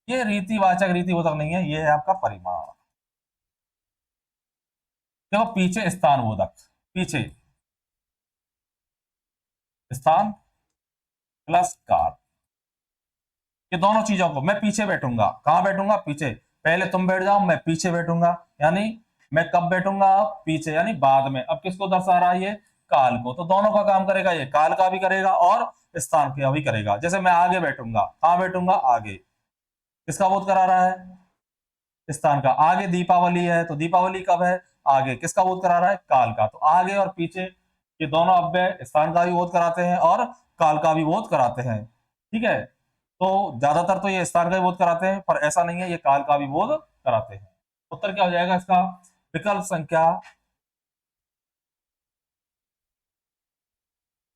ये रीतिवाचक, रीतिबोधक नहीं है, ये है आपका परिमाण। देखो पीछे स्थानबोधक, पीछे स्थान प्लस काल, ये दोनों चीजों को, मैं पीछे बैठूंगा, कहां बैठूंगा, पीछे। पहले तुम बैठ जाओ, मैं पीछे बैठूंगा, यानी मैं कब बैठूंगा, पीछे, यानी बाद में। अब किसको दर्शा रहा है ये, काल को। तो दोनों का काम करेगा, ये काल का भी करेगा और स्थान का भी करेगा। जैसे मैं आगे बैठूंगा, कहां बैठूंगा, आगे, किसका बोध करा रहा है, स्थान का। आगे दीपावली है, तो दीपावली कब है, आगे, किसका बोध करा रहा है? काल का। तो आगे और पीछे ये दोनों अव्यय स्थान का भी बोध कराते हैं और काल का भी बोध कराते हैं। ठीक है, तो ज्यादातर तो ये स्थान का भी बोध कराते हैं, पर ऐसा नहीं है, ये काल का भी बोध कराते हैं। उत्तर क्या हो जाएगा इसका? विकल्प संख्या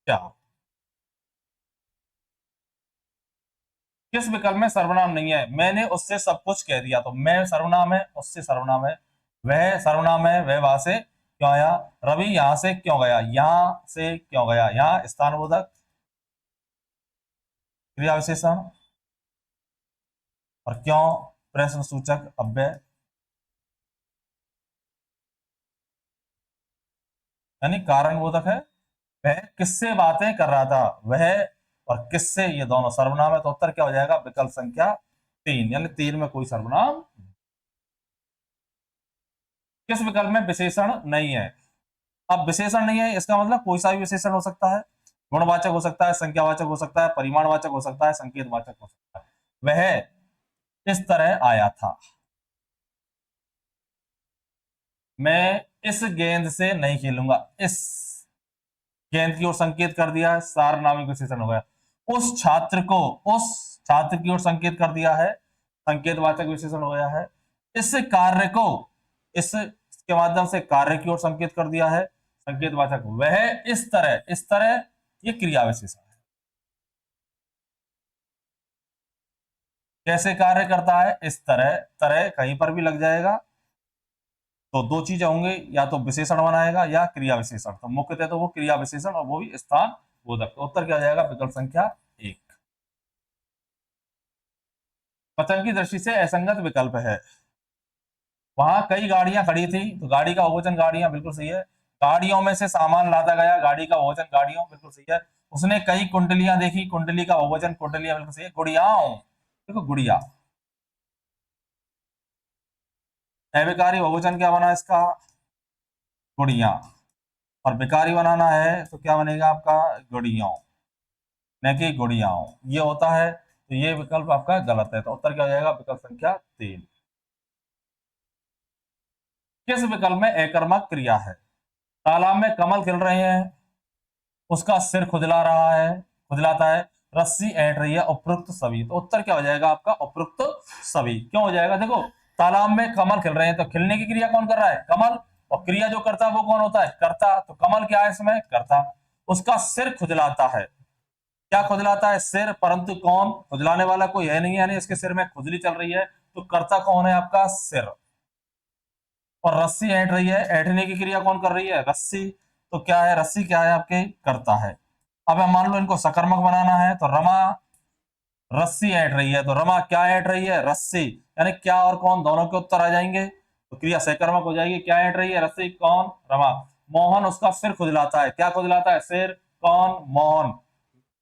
क्या? किस विकल्प में सर्वनाम नहीं है? मैंने उससे सब कुछ कह दिया, तो मैं सर्वनाम है, उससे सर्वनाम है, वह सर्वनाम है, वह वहां से क्यों आया, रवि यहां से क्यों गया, यहां से क्यों गया, यहां स्थानबोधक क्रिया विशेषण, और क्यों प्रश्न सूचक अव्यय, यानी कारण बोधक है। वह किससे बातें कर रहा था, वह और किससे, ये दोनों सर्वनाम है। तो उत्तर क्या हो जाएगा? विकल्प संख्या 3, यानी 3 में कोई सर्वनाम। किस विकल्प में विशेषण नहीं है? अब विशेषण नहीं है, इसका मतलब कोई सा भी विशेषण हो सकता है, गुणवाचक हो सकता है, संख्यावाचक हो सकता है, परिमाणवाचक हो सकता है, संकेतवाचक हो सकता है। वह इस तरह आया था, मैं इस गेंद से नहीं खेलूंगा, इस गेंद की ओर संकेत कर दिया है, सार्वनामिक विशेषण हो गया। उस छात्र को, उस छात्र की ओर संकेत कर दिया है, संकेतवाचक विशेषण हो गया है। इस कार्य को, इसके माध्यम से कार्य की ओर संकेत कर दिया है, संकेतवाचक। वह इस तरह, इस तरह ये क्रिया विशेषण है। कैसे कार्य करता है? इस तरह, तरह कहीं पर भी लग जाएगा तो दो चीजें होंगे, या तो विशेषण बनाएगा या क्रिया विशेषण। तो मुख्यतः तो वो क्रिया विशेषण, और वो भी स्थान बोधक। तो उत्तर क्या हो जाएगा? विकल्प संख्या 1। वचन की दृष्टि से असंगत विकल्प है। वहां कई गाड़ियां खड़ी थी, तो गाड़ी का बहुवचन गाड़ियां, बिल्कुल सही है। गाड़ियों में से सामान लादा गया, गाड़ी का बहुवचन गाड़ियों, बिल्कुल सही है। उसने कई कुंडलियां देखी, कुंडली का बहुवचन कुंडलियां, बिल्कुल सही है। गुड़ियाओं, देखो गुड़िया। अविकारी बहुवचन क्या बना इसका? गुड़िया। और विकारी बनाना है तो क्या बनेगा आपका? गुड़ियों, न कि गुड़ियाओं। ये होता है, तो ये विकल्प आपका गलत है। तो उत्तर क्या हो जाएगा? विकल्प संख्या 3। किस विकल्प में अकर्मक क्रिया है? तालाब में कमल खिल रहे हैं, उसका सिर खुजला रहा है, खुजलाता है, रस्सी ऐंठ रही है, उपयुक्त सभी। तो उत्तर क्या हो जाएगा आपका? उपयुक्त सभी। क्यों हो जाएगा? देखो, तालाब में कमल खिल रहे हैं, तो खिलने की क्रिया कौन कर रहा है? कमल। और क्रिया जो करता है वो कौन होता है? कर्ता। तो कमल क्या है इसमें? कर्ता। उसका सिर खुजलाता है, क्या खुजलाता है? सिर। परंतु कौन खुजलाने वाला? कोई है नहीं, यानी इसके सिर में खुजली चल रही है, तो कर्ता कौन है आपका? सिर। और रस्सी ऐंठ रही है, ऐंठने की क्रिया कौन कर रही है? रस्सी। तो क्या है? रस्सी क्या है आपके? करता है। अब हम मान लो इनको सकर्मक बनाना है, तो रमा रस्सी ऐंठ रही है, तो रमा क्या ऐंठ रही है? रस्सी। यानी क्या और कौन दोनों के उत्तर आ जाएंगे, तो क्रिया सकर्मक हो जाएगी। क्या ऐंठ रही है? रस्सी। कौन? रमा। मोहन उसका सिर खुजलाता है, क्या खुजलाता है? सिर। कौन? मोहन।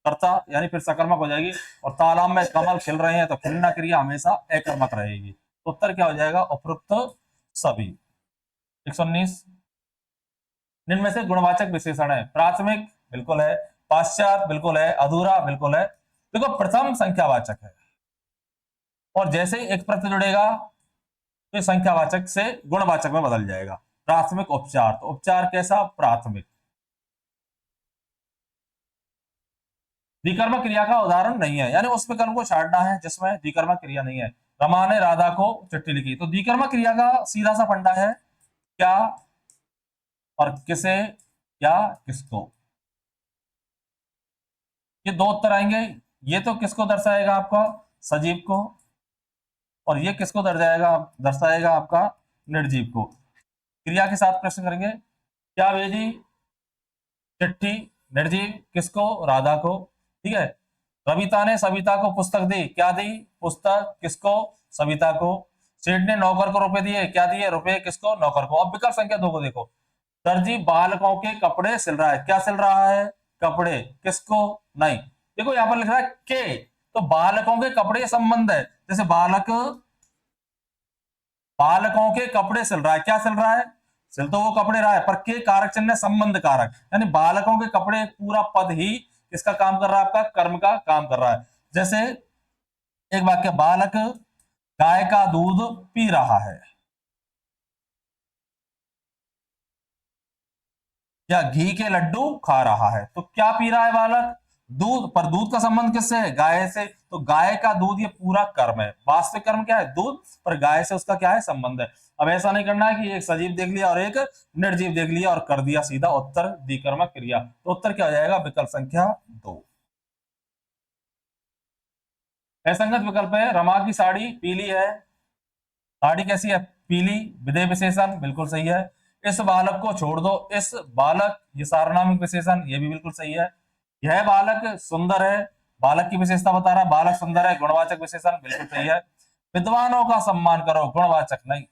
करता, यानी फिर सकर्मक हो जाएगी। और तालाब में कमल खिल रहे हैं, तो खिलना क्रिया हमेशा अकर्मक रहेगी। तो उत्तर क्या हो जाएगा? उपयुक्त सभी। 119। निम्न में से गुणवाचक विशेषण है? प्राथमिक, बिल्कुल है। पाश्चात, बिल्कुल है। अधूरा, बिल्कुल है। देखो, प्रथम संख्यावाचक है, और जैसे ही एक प्रत्यय जुड़ेगा तो ये संख्यावाचक से गुणवाचक में बदल जाएगा। प्राथमिक उपचार, तो उपचार कैसा? प्राथमिक। द्विकर्मक क्रिया का उदाहरण नहीं है, यानी उस विकल्प को छाड़ना है जिसमें द्विकर्मक क्रिया नहीं है। रमा ने राधा को चिट्ठी लिखी, तो द्विकर्मक क्रिया का सीधा सा फंडा है, क्या और किसे, या किसको। ये दो उत्तर आएंगे। ये तो किसको दर्शाएगा आपका? सजीव को। और ये किसको दर्शाएगा? दर्शाएगा आपका निर्जीव को। क्रिया के साथ प्रश्न करेंगे। क्या भेजी चिट्ठी? निर्जीव। किसको? राधा को। ठीक है। रविता ने सविता को पुस्तक दी, क्या दी? पुस्तक। किसको? सविता को। सेठ ने नौकर को रुपए दिए, क्या दिए? रुपए। किसको? नौकर को। अब विकल्प संख्या 2 को देखो। दर्जी बालकों के कपड़े सिल रहा है, क्या सिल रहा है? कपड़े। किसको? नहीं, देखो यहां पर लिख रहा है के, तो बालकों के कपड़े संबंध है। जैसे बालक, बालकों के कपड़े सिल रहा है, क्या सिल रहा है? सिल तो वो कपड़े रहा है, पर के कारक चिन्ह संबंध कारक, यानी बालकों के कपड़े पूरा पद ही किसका काम कर रहा है? आपका कर्म का काम कर रहा है। जैसे एक वाक्य, बालक गाय का दूध पी रहा है, या घी के लड्डू खा रहा है। तो क्या पी रहा है बालक? दूध। पर दूध का संबंध किससे है? गाय से। तो गाय का दूध ये पूरा कर्म है। वास्तविक कर्म क्या है? दूध। पर गाय से उसका क्या है? संबंध है। अब ऐसा नहीं करना है कि एक सजीव देख लिया और एक निर्जीव देख लिया और कर दिया सीधा उत्तर द्विकर्मक क्रिया। तो उत्तर क्या हो जाएगा? विकल्प संख्या 2। असंगत विकल्प है, रमा की साड़ी पीली है। साड़ी कैसी है? पीली। विधेय विशेषण बिल्कुल सही है। इस बालक को छोड़ दो। इस बालक, ये सार्वनामिक विशेषण, ये भी बिल्कुल सही है। यह बालक सुंदर है। बालक की विशेषता बता रहा है, बालक सुंदर है, गुणवाचक विशेषण बिल्कुल सही है। विद्वानों का सम्मान करो, गुणवाचक नहीं,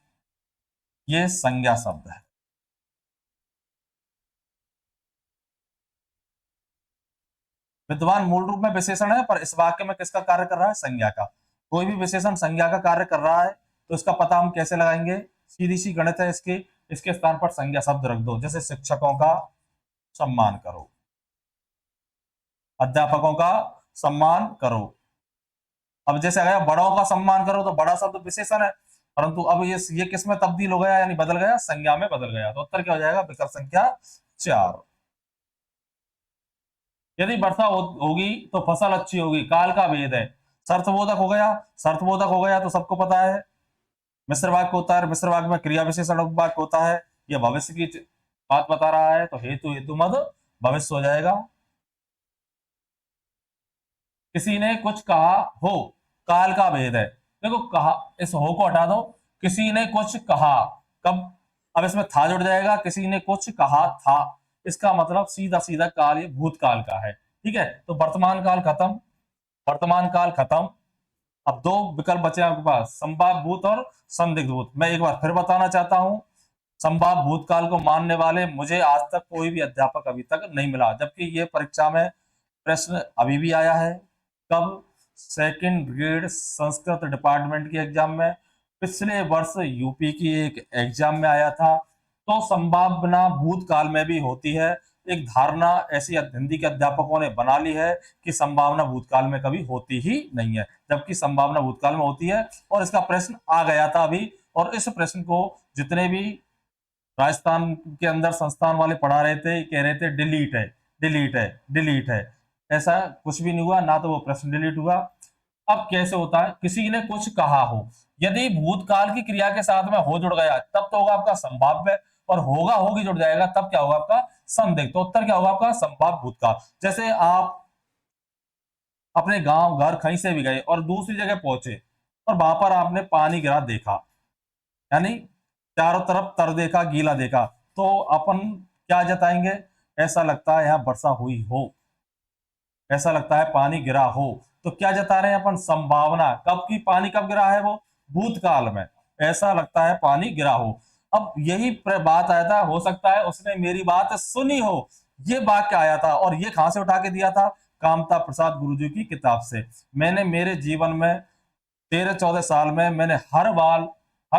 ये संज्ञा शब्द है। विद्वान मूल रूप में विशेषण है, पर इस वाक्य में किसका कार्य कर रहा है? संज्ञा का। कोई भी विशेषण संज्ञा का कार्य कर रहा है तो इसका पता हम कैसे लगाएंगे? सीधी सी गणित है इसकी। इसके स्थान पर संज्ञा शब्द रख दो। जैसे शिक्षकों का सम्मान करो, अध्यापकों का सम्मान करो। अब जैसे आया बड़ों का सम्मान करो, तो बड़ा शब्द विशेषण है, परंतु अब ये किस में तब्दील हो गया, यानी बदल गया, संज्ञा में बदल गया। तो उत्तर क्या हो जाएगा? विकल्प संख्या 4। यदि वर्षा होगी तो फसल अच्छी होगी, काल का भेद है। शर्तबोधक हो गया। शर्तबोधक हो गया तो सबको पता है मिश्र वाक्य होता है। मिश्र वाक्य में क्रिया विशेषण उपवाक्य होता है। यह भविष्य की बात बता रहा है, तो हेतु हेतु मद भविष्य हो जाएगा। किसी ने कुछ कहा हो, काल का भेद है। देखो, कहा, इस हो को हटा दो। किसी ने कुछ कहा, कब? अब इसमें था जुड़ जाएगा। किसी ने कुछ कहा था, इसका मतलब सीधा सीधा काल ये भूतकाल का है। ठीक है, तो वर्तमान काल खत्म, वर्तमान काल खत्म। अब दो विकल्प बचे आपके पास, संभाव्य भूत और संदिग्ध भूत। मैं एक बार फिर बताना चाहता हूं, संभाव्य भूतकाल को मानने वाले मुझे आज तक कोई भी अध्यापक अभी तक नहीं मिला, जबकि ये परीक्षा में प्रश्न अभी भी आया है। कब? सेकंड ग्रेड संस्कृत डिपार्टमेंट की एग्जाम में, पिछले वर्ष यूपी की एक एग्जाम में आया था। तो संभावना भूतकाल में भी होती है। एक धारणा ऐसी हिंदी के अध्यापकों ने बना ली है कि संभावना भूतकाल में कभी होती ही नहीं है, जबकि संभावना भूतकाल में होती है। और इसका प्रश्न आ गया था अभी, और इस प्रश्न को जितने भी राजस्थान के अंदर संस्थान वाले पढ़ा रहे थे, कह रहे थे डिलीट है, डिलीट है, डिलीट है। ऐसा कुछ भी नहीं हुआ, ना तो वो प्रश्न डिलीट हुआ। अब कैसे होता है? किसी ने कुछ कहा हो, यदि भूतकाल की क्रिया के साथ में हो जुड़ गया तब तो होगा आपका संभाव्य, और होगा होगी जुड़ जाएगा तब क्या होगा आपका? संदिग्ध। तो उत्तर क्या होगा आपका? संभाव्य भूतकाल। जैसे आप अपने गांव घर कहीं से भी गए और दूसरी जगह पहुंचे, और वहां पर आपने पानी गिरा देखा, यानी चारों तरफ तर देखा, गीला देखा, तो अपन क्या जताएंगे? ऐसा लगता है यहां वर्षा हुई हो, ऐसा लगता है पानी गिरा हो। तो क्या जता रहे हैं अपन? संभावना। कब की? पानी कब गिरा है? वो भूतकाल में। ऐसा लगता है पानी गिरा हो। अब यही बात आया था, हो सकता है उसने मेरी बात सुनी हो, ये वाक्य आया था। और ये कहां से उठा के दिया था? कामता प्रसाद गुरुजी की किताब से। मैंने मेरे जीवन में 13-14 साल में मैंने हर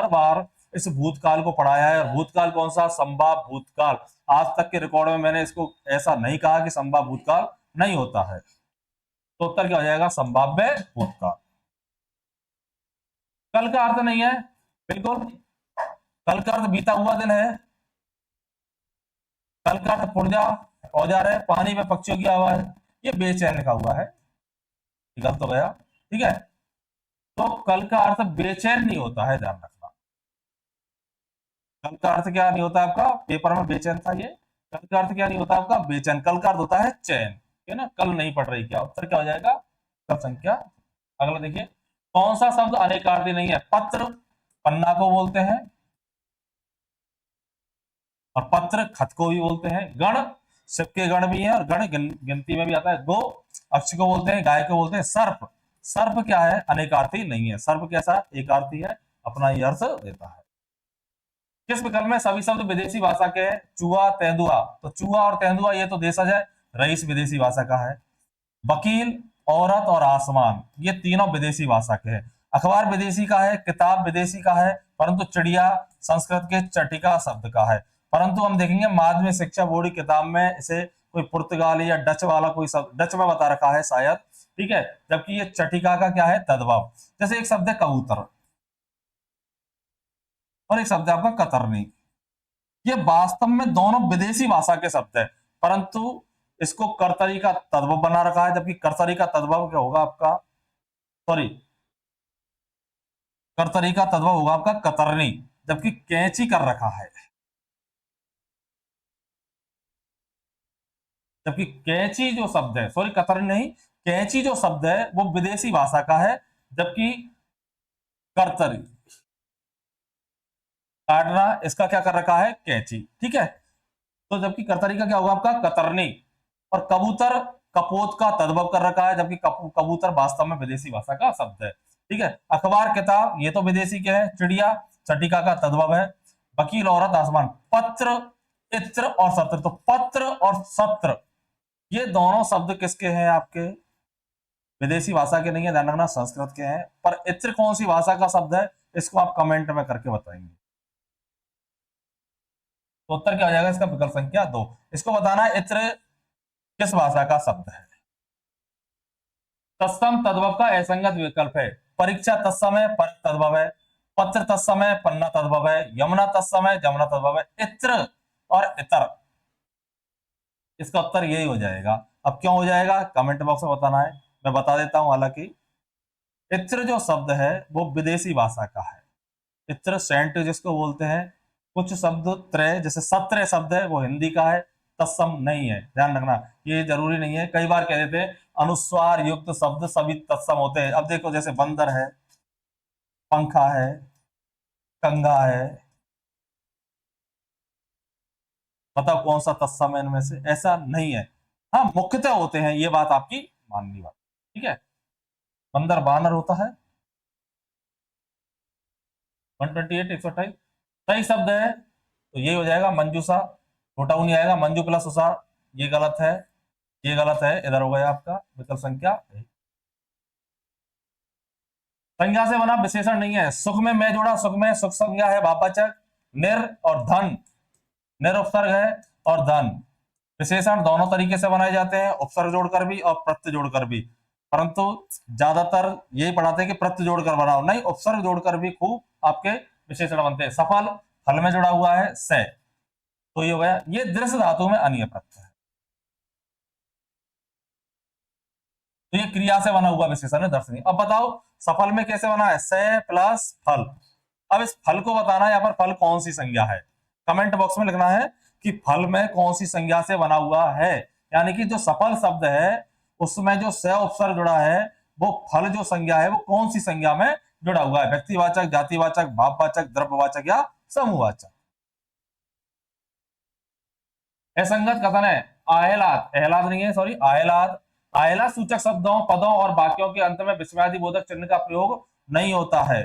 बार इस भूतकाल को पढ़ाया है। और भूतकाल कौन सा? संभाव्य भूतकाल। आज तक के रिकॉर्ड में मैंने इसको ऐसा नहीं कहा कि संभाव्य भूतकाल नहीं होता है। तो उत्तर क्या हो जाएगा? संभाव्य भूतकाल। कल का अर्थ नहीं है, बिल्कुल। कल का अर्थ बीता हुआ दिन है। कल का अर्थ पुर्जा, औजार है। पानी में पक्षियों की आवाज, ये बेचैन लिखा हुआ है, गलत हो गया। ठीक है, तो कल का अर्थ बेचैन नहीं होता है, ध्यान रखना। कल का अर्थ क्या नहीं होता आपका? पेपर में बेचैन था ये। कल का अर्थ क्या नहीं होता आपका? बेचैन। कल का अर्थ होता है चैन, है ना? कल नहीं पड़ रही। क्या उत्तर क्या हो जाएगा? कल संख्या। अगला देखिए, कौन सा शब्द अनेकार्थी नहीं है? पत्र पन्ना को बोलते हैं, और पत्र खत को भी बोलते हैं। गण, शिव के गण भी है, और गण गिनती में भी आता है। गो, अक्ष को बोलते हैं, गाय को बोलते हैं। सर्प, सर्प क्या है? अनेकार्थी नहीं है। सर्प कैसा? एकार्थी है, अपना ही अर्थ देता है। किस विकल्प में सभी शब्द विदेशी भाषा के हैं? चूहा, तेंदुआ। तो चूहा और तेंदुआ ये तो देशज है, रईस विदेशी भाषा का है। वकील, औरत और आसमान, ये तीनों विदेशी भाषा के हैं। अखबार विदेशी का है, किताब विदेशी का है, परंतु चिड़िया संस्कृत के चटिका शब्द का है। परंतु हम देखेंगे माध्यमिक शिक्षा बोर्ड की किताब में इसे कोई पुर्तगाली या डच वाला कोई शब्द, डच में बता रखा है शायद। ठीक है, जबकि ये चटिका का क्या है? तद्भव। जैसे एक शब्द है कबूतर, और एक शब्द है आपका कतरनी। ये वास्तव में दोनों विदेशी भाषा के शब्द है, परंतु इसको कर्तरी का तद्भव बना रखा है, जबकि कर्तरी का तद्भव क्या होगा आपका, सॉरी, कर्तरी का तद्भव होगा आपका कतरनी, जबकि कैंची कर रखा है। जबकि कैंची जो शब्द है, सॉरी कतरनी नहीं, कैंची जो शब्द है वो विदेशी भाषा का है, जबकि कर्तरी, काटना, इसका क्या कर रखा है, कैंची। ठीक है, तो जबकि कर्तरी का क्या होगा आपका कतरनी, और कबूतर कपोत का तद्भव कर रखा है, जबकि कबूतर वास्तव में विदेशी भाषा का शब्द है। ठीक है, अखबार किताब ये तो विदेशी के है, चिड़िया चटिका का तद्भव है, वकील औरत आसमान, पत्र इत्र और सत्र, तो पत्र और सत्र ये दोनों शब्द किसके हैं आपके, विदेशी भाषा के नहीं है, ध्यान रखना, संस्कृत के हैं। पर इत्र कौन सी भाषा का शब्द है, इसको आप कमेंट में करके बताएंगे। तो उत्तर क्या हो जाएगा इसका, विकल्प संख्या 2। इसको बताना है इत्र किस भाषा का शब्द है। तत्सम तद्भव का असंगत विकल्प है, परीक्षा तत्समय पर तद्भव है, पत्र तत्समय पन्ना तद्भव है, यमुना तत्समय जमुना तद्भव है, इत्र और इतर, इसका उत्तर यही हो जाएगा। अब क्यों हो जाएगा कमेंट बॉक्स में बताना है, मैं बता देता हूं। हालांकि इत्र जो शब्द है वो विदेशी भाषा का है, इत्र सेंट जिसको बोलते हैं। कुछ शब्द त्रय जैसे सत्र शब्द है वो हिंदी का है, तत्सम नहीं है, ध्यान रखना, ये जरूरी नहीं है। कई बार कह देते हैं अनुस्वार युक्त शब्द सभी तत्सम होते हैं। अब देखो जैसे बंदर है, पंखा है, कंगा है, बताओ कौन सा तत्सम है इनमें से, ऐसा नहीं है। हाँ मुख्यतः होते हैं, ये बात आपकी माननी बात। ठीक है, बंदर बानर होता है, 128 128 सही शब्द है, तो ये हो जाएगा मंजूषा, छोटा ऊ नहीं आएगा, मंजू प्लस उषा, ये गलत है, ये गलत है, इधर हो गया आपका विकल्प संख्या एक। संज्ञा से बना विशेषण नहीं है, सुख में मैं जोड़ा, सुख में सुख संज्ञा है भाववाचक, निर और धन, निर उपसर्ग है और धन विशेषण दोनों तरीके से बनाए जाते हैं, उपसर्ग जोड़कर भी और प्रत्यय जोड़कर भी, परंतु ज्यादातर यही पढ़ाते हैं कि प्रत्यय जोड़कर बनाओ, नहीं उपसर्ग जोड़कर भी खूब आपके विशेषण बनते हैं। सफल फल में जुड़ा हुआ है से, तो ये हो गया, ये दृश्य धातु में अनीय प्रत्यय है, तो ये क्रिया से बना हुआ विशेषण है दर्शनीय। अब बताओ सफल में कैसे बना है, से प्लस फल। अब इस फल को बताना है, यहाँ पर फल कौन सी संज्ञा है, कमेंट बॉक्स में लिखना है कि फल में कौन सी संज्ञा से बना हुआ है, यानी कि जो सफल शब्द है उसमें जो स उपसर्ग जुड़ा है वो फल जो संज्ञा है वो कौन सी संज्ञा में जुड़ा हुआ है, व्यक्तिवाचक, जातिवाचक, भाववाचक, द्रव्यवाचक या समूहवाचक। असंगत कथन है, आहलाद, आहलाद नहीं है सॉरी, आहलाद, आयला सूचक शब्दों पदों और वाक्यों के अंत में विस्मयादि बोधक चिन्ह का प्रयोग नहीं होता है।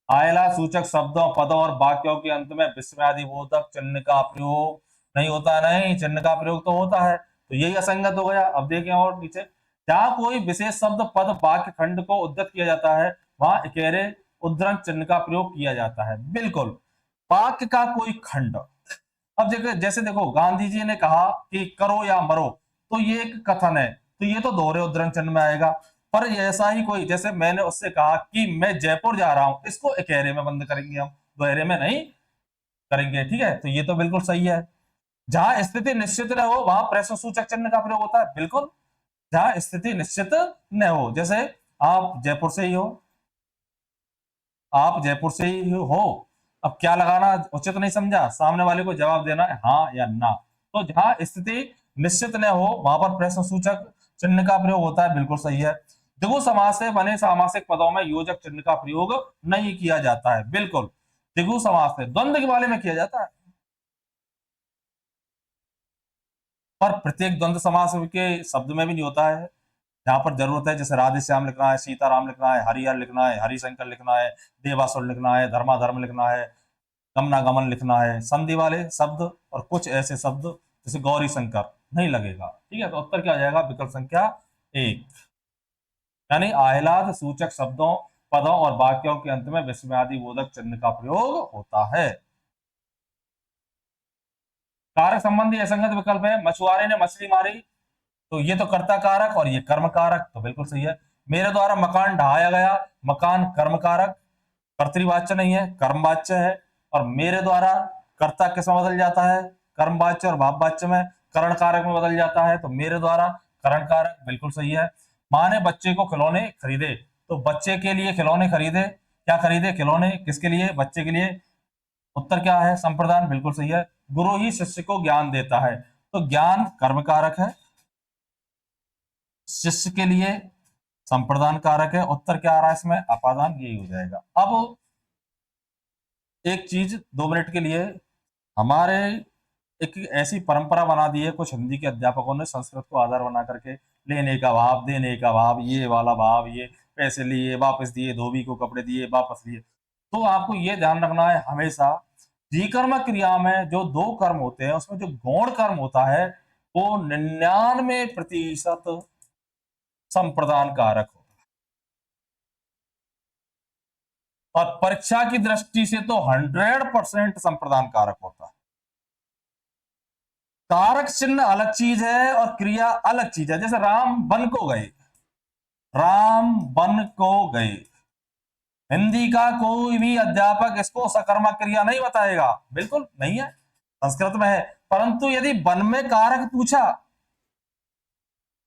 आयला सूचक शब्दों पदों और वाक्यों के अंत में विस्मयादि बोधक चिन्ह का प्रयोग नहीं होता, नहीं चिन्ह का प्रयोग तो होता है, तो यही असंगत हो गया। अब देखें और नीचे, जहां कोई विशेष शब्द पद वाक्य खंड को उद्धत किया जाता है वहां इकेरे उद्धरण चिन्ह का प्रयोग किया जाता है, बिल्कुल। वाक्य का कोई खंड, अब देखो जैसे देखो गांधी जी ने कहा कि करो या मरो, तो ये एक कथन है, तो ये तो दोहरे उद्धरण चिन्ह में आएगा। पर ऐसा ही कोई, जैसे मैंने उससे कहा कि मैं जयपुर जा रहा हूं, इसको इकहरे में बंद करेंगे हम, दोहरे में नहीं करेंगे। ठीक है, तो ये तो बिल्कुल सही है। जहां स्थिति निश्चित न हो वहां प्रश्न सूचक चिन्ह का प्रयोग होता है, बिल्कुल। जहां स्थिति निश्चित न हो, जैसे आप जयपुर से ही हो, आप जयपुर से ही हो, अब क्या लगाना उचित नहीं समझा, सामने वाले को जवाब देना है हाँ या ना। तो जहां स्थिति निश्चित न हो वहां पर प्रश्न सूचक चिन्ह का प्रयोग होता है, बिल्कुल सही है। द्विगु समास से बने सामासिक पदों में योजक चिन्ह का प्रयोग नहीं किया जाता है, बिल्कुल। द्विगु समास से द्वंद्व के बारे में किया जाता है, पर प्रत्येक द्वंद्व समास के शब्द में भी नहीं होता है। जहां पर जरूरत है, जैसे राधे श्याम लिखना है, सीताराम लिखना है, हरिहर लिखना है, हरिशंकर लिखना है, देवासुर लिखना है, धर्माधर्म लिखना है, गमनागमन लिखना है, संधि वाले शब्द और कुछ ऐसे शब्द जैसे गौरी शंकर नहीं लगेगा। ठीक है, तो उत्तर क्या आ जाएगा, विकल्प संख्या एक, यानी आह्लाद सूचक शब्दों पदों और वाक्यों के अंत में विस्मयादि बोधक चिन्ह का प्रयोग होता है। कारक संबंधी असंगत विकल्प है, मछुआरे ने मछली मारी, तो ये तो कर्ता कारक और ये कर्म कारक, तो बिल्कुल सही है। मेरे द्वारा मकान ढहाया गया, मकान कर्म कारक, कर्तृवाच्य नहीं है, कर्मवाच्य है। और मेरे द्वारा कर्ता किस में बदल जाता है? कर्मवाच्य और भाववाच्य में। करण कारक में बदल जाता है, तो मेरे द्वारा करण कारक बिल्कुल सही है। माँ ने बच्चे को खिलौने खरीदे, तो बच्चे के लिए खिलौने खरीदे, क्या खरीदे? खिलौने। किसके लिए? बच्चे के लिए। उत्तर क्या है? संप्रदान, बिल्कुल सही है। गुरु ही शिष्य को ज्ञान देता है, तो ज्ञान कर्म कारक है, शिष्य के लिए संप्रदान कारक है। उत्तर क्या आ रहा है इसमें? अपादान, यही हो जाएगा। अब एक चीज 2 मिनट के लिए, हमारे एक ऐसी परंपरा बना दी है कुछ हिंदी के अध्यापकों ने संस्कृत को आधार बना करके, लेने का भाव, देने का भाव, ये वाला भाव, ये पैसे लिए वापस दिए, धोबी को कपड़े दिए वापस लिए। तो आपको ये ध्यान रखना है हमेशा, द्विकर्म क्रिया में जो 2 कर्म होते हैं उसमें जो गौण कर्म होता है वो 99% संप्रदान कारक होता है, और परीक्षा की दृष्टि से तो 100% संप्रदान कारक होता है। कारक चिन्ह अलग चीज है और क्रिया अलग चीज है। जैसे राम वन को गए, राम वन को गए, हिंदी का कोई भी अध्यापक इसको सकर्मक क्रिया नहीं बताएगा, बिल्कुल नहीं है, संस्कृत में है। परंतु यदि वन में कारक पूछा,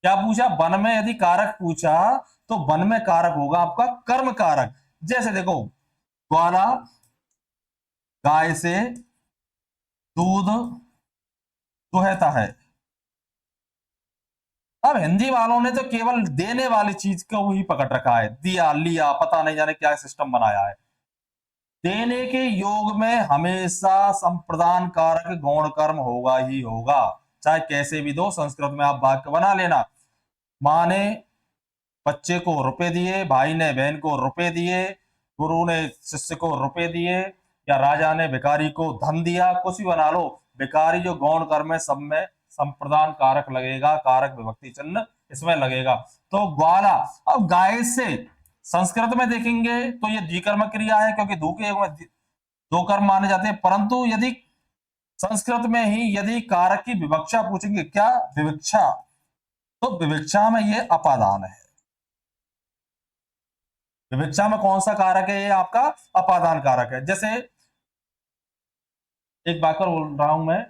क्या पूछा? वन में यदि कारक पूछा तो वन में कारक होगा आपका कर्म कारक। जैसे देखो, ग्वाला गाय से दूध दुहता है। अब हिंदी वालों ने तो केवल देने वाली चीज को ही पकड़ रखा है, दिया लिया, पता नहीं जाने क्या सिस्टम बनाया है। देने के योग में हमेशा संप्रदान कारक गौण कर्म होगा ही होगा, चाहे कैसे भी दो। संस्कृत में आप वाक्य बना लेना, माँ ने बच्चे को रुपए दिए, भाई ने बहन को रुपए दिए, गुरु ने शिष्य को रुपए दिए, या राजा ने भिखारी को धन दिया, कुछ भी बना लो। भिखारी जो गौण कर्म है सब में संप्रदान कारक लगेगा, कारक विभक्ति चिन्ह इसमें लगेगा। तो ग्वाला, अब गाय से संस्कृत में देखेंगे तो ये द्विकर्म क्रिया है, क्योंकि धू के योग में 2 कर्म माने जाते हैं। परंतु यदि संस्कृत में ही यदि कारक की विवक्षा पूछेंगे, क्या? विवक्षा, तो विवक्षा में ये अपादान है। विवक्षा में कौन सा कारक है? ये आपका अपादान कारक है। जैसे एक बात बोल रहा हूं मैं,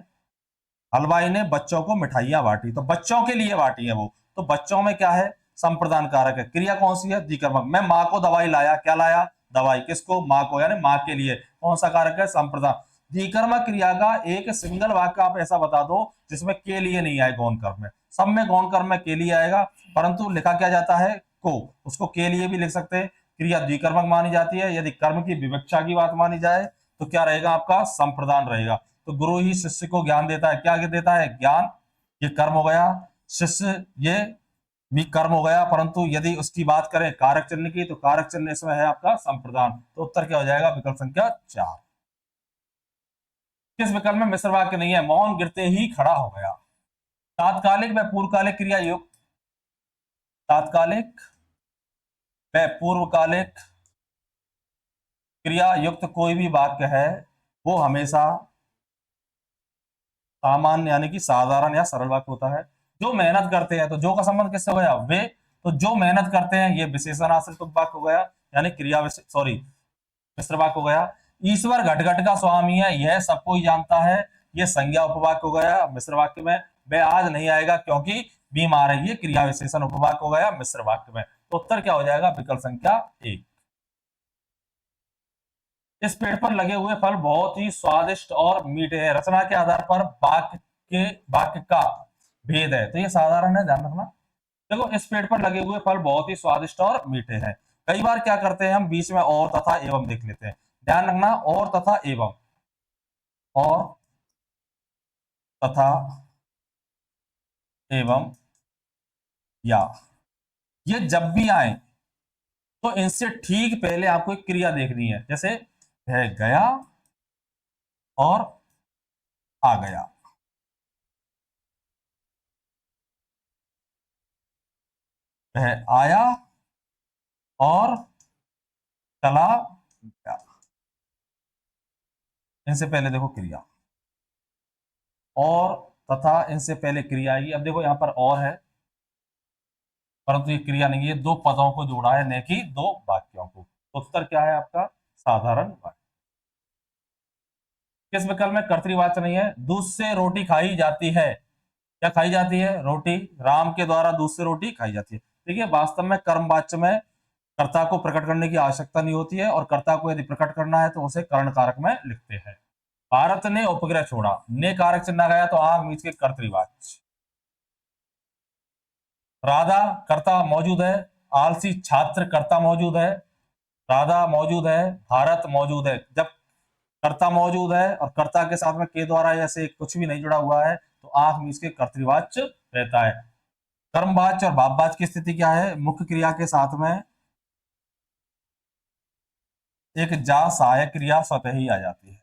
हलवाई ने बच्चों को मिठाइयां बांटी, तो बच्चों के लिए बांटी है वो, तो बच्चों में क्या है? संप्रदान कारक है। क्रिया कौन सी है? द्विकर्मक। मैं माँ को दवाई लाया, क्या लाया? दवाई। किसको? माँ को, यानी माँ के लिए। कौन सा कारक है? संप्रदान। द्विकर्मक क्रिया का एक सिंगल वाक्य आप ऐसा बता दो जिसमें के लिए नहीं आए गौण कर्म में। सब में गौण कर्म में के लिए आएगा, परंतु लिखा क्या जाता है? को। उसको के लिए भी लिख सकते हैं। क्रिया द्विकर्मक मानी जाती है। यदि कर्म की विवक्षा की बात मानी जाए तो क्या रहेगा आपका? संप्रदान रहेगा। तो गुरु ही शिष्य को ज्ञान देता है, क्या देता है? ज्ञान। ये कर्म हो गया। शिष्य, ये भी कर्म हो गया। परंतु यदि उसकी बात करें कारक चिन्ह की, तो कारक चिन्ह इसमें है आपका संप्रदान। तो उत्तर क्या हो जाएगा? विकल्प संख्या 4। किस विकल्प में मिश्र वाक्य नहीं है? मौन गिरते ही खड़ा हो गया। तात्कालिक व पूर्वकालिक क्रिया युक्त, तात्कालिक व पूर्वकालिक क्रिया युक्त कोई भी वाक्य है वो हमेशा सामान्य यानी कि साधारण या सरल वाक्य होता है। जो मेहनत करते हैं, तो जो का संबंध किससे हो गया? वे। तो जो मेहनत करते हैं ये विशेषण आश्रित उपवाक्य हो गया, यानी क्रिया सॉरी मिश्र वाक्य हो गया। ईश्वर घट घट का स्वामी है, यह सब कोई जानता है, ये संज्ञा उपवाक्य हो गया मिश्र वाक्य में। वह आज नहीं आएगा क्योंकि बीमार है, ये क्रिया विशेषण उपवाक्य हो गया मिश्र वाक्य में। तो उत्तर क्या हो जाएगा? विकल्प संख्या 1। इस पेड़ पर लगे हुए फल बहुत ही स्वादिष्ट और मीठे हैं, रचना के आधार पर वाक्य का भेद है। तो ये साधारण है, ध्यान रखना। देखो, इस पेड़ पर लगे हुए फल बहुत ही स्वादिष्ट और मीठे हैं। कई बार क्या करते हैं हम, बीच में और तथा एवं देख लेते हैं। ध्यान रखना, और तथा एवं, और तथा एवं या, ये जब भी आए तो इनसे ठीक पहले आपको एक क्रिया देखनी है। जैसे वह गया और आ गया, वह आया और चला गया। इनसे पहले देखो क्रिया, और तथा इनसे पहले क्रिया आएगी। अब देखो यहां पर और है, परंतु ये क्रिया नहीं है, 2 पदों को जोड़ा है, न कि 2 वाक्यों को। तो उत्तर क्या है आपका? साधारण वाक्य। किस विकल्प में कर्तृवाच्य नहीं है? दूध से रोटी खाई जाती है। क्या खाई जाती है? रोटी। राम के द्वारा दूध से रोटी खाई जाती है। देखिए वास्तव में कर्मवाच्य में कर्ता को प्रकट करने की आवश्यकता नहीं होती है, और कर्ता को यदि प्रकट करना है तो उसे कर्ण कारक में लिखते हैं। भारत ने उपग्रह छोड़ा, ने कारक चिन्ह गया तो आंख मीच के कर्तृवाच्य। राधा कर्ता मौजूद है, आलसी छात्र कर्ता मौजूद है, राधा मौजूद है, भारत मौजूद है। जब कर्ता मौजूद है और कर्ता के साथ में के द्वारा ऐसे कुछ भी नहीं जुड़ा हुआ है तो आंख मीच के कर्तृवाच्य रहता है। कर्मवाच्य और भाववाच्य की स्थिति क्या है? मुख्य क्रिया के साथ में एक जा सहायक क्रिया स्वतः ही आ जाती है।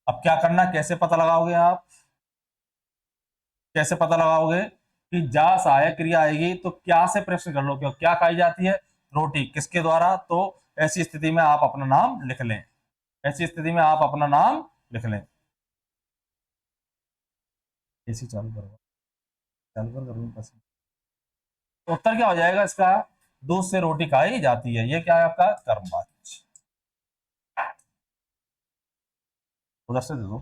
अब क्या करना, कैसे पता लगाओगे आप? कैसे पता लगाओगे कि जा सहायक क्रिया आएगी तो क्या से प्रश्न कर लो, क्यों क्या खाई जाती है? रोटी। किसके द्वारा? तो ऐसी स्थिति में आप अपना नाम लिख लें। ऐसी स्थिति में आप अपना नाम लिख लें। एसी चालू करो, चालू कर करूँ पसंद। तो उत्तर क्या हो जाएगा इसका? दूध से रोटी खाई जाती है। ये क्या है आपका? कर्मवाच्य। उधर से दे दो।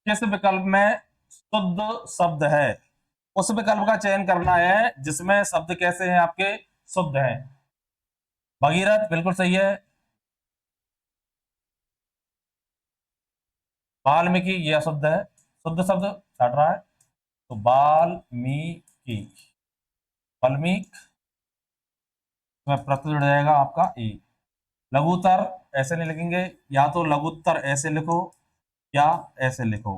किस विकल्प में शुद्ध शब्द है? उस विकल्प का चयन करना है जिसमें शब्द कैसे हैं आपके? शुद्ध हैं। भगीरथ बिल्कुल सही है। वाल्मीकि ये अशुद्ध है। शुद्ध शब्द छाट रहा है तो वाल्मीकि। वाल्मीकि में प्रत्यय जुड़ जाएगा आपका ई। लघुत्तर ऐसे नहीं लिखेंगे, या तो लघुत्तर ऐसे लिखो या ऐसे लिखो।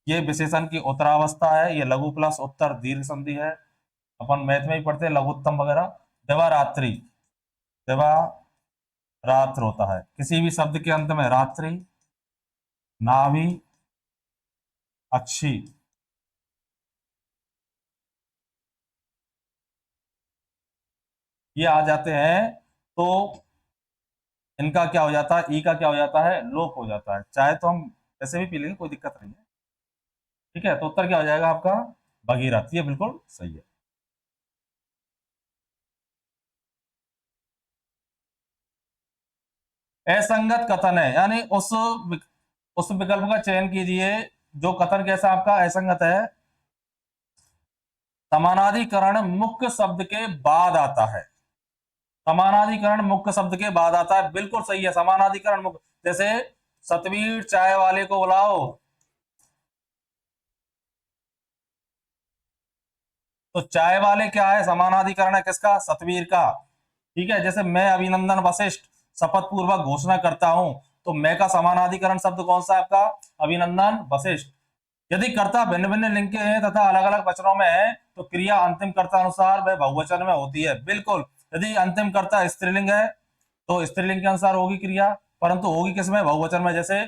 ये विशेषण की उत्तरावस्था है, ये लघु प्लस उत्तर दीर्घ संधि है। अपन मैथ में ही पढ़ते हैं लघुत्तम वगैरह। दिवारात्रि, दिवा रात्र होता है। किसी भी शब्द के अंत में रात्रि, नाभि, अक्षी, ये आ जाते हैं तो इनका क्या हो जाता है? ई का क्या हो जाता है? लोप हो जाता है। चाहे तो हम ऐसे भी पी लेंगे, कोई दिक्कत नहीं है। ठीक है, तो उत्तर क्या हो जाएगा आपका? भगीरथ। ये बिल्कुल सही है। असंगत कथन है, यानी उस विकल्प का चयन कीजिए जो कथन कैसा आपका असंगत है। समानाधिकरण मुख्य शब्द के बाद आता है। समानाधिकरण मुख्य शब्द के बाद आता है, बिल्कुल सही है। समानाधिकरण मुख्य, जैसे सतवीर चाय वाले को बुलाओ, तो चाय वाले क्या है? समानाधिकरण है किसका? सतवीर का। ठीक है, जैसे मैं अभिनंदन वशिष्ठ शपथ पूर्वक घोषणा करता हूं, तो मैं का समानाधिकरण शब्द कौन सा है आपका? अभिनंदन वशिष्ठ। यदि कर्ता भिन्न भिन्न लिंग के हैं तथा अलग अलग वचनों में है तो क्रिया अंतिम कर्ता अनुसार वह बहुवचन में होती है। बिल्कुल, यदि अंतिम कर्ता स्त्रीलिंग है तो स्त्रीलिंग के अनुसार होगी क्रिया, परंतु होगी किसमें? बहुवचन में। जैसे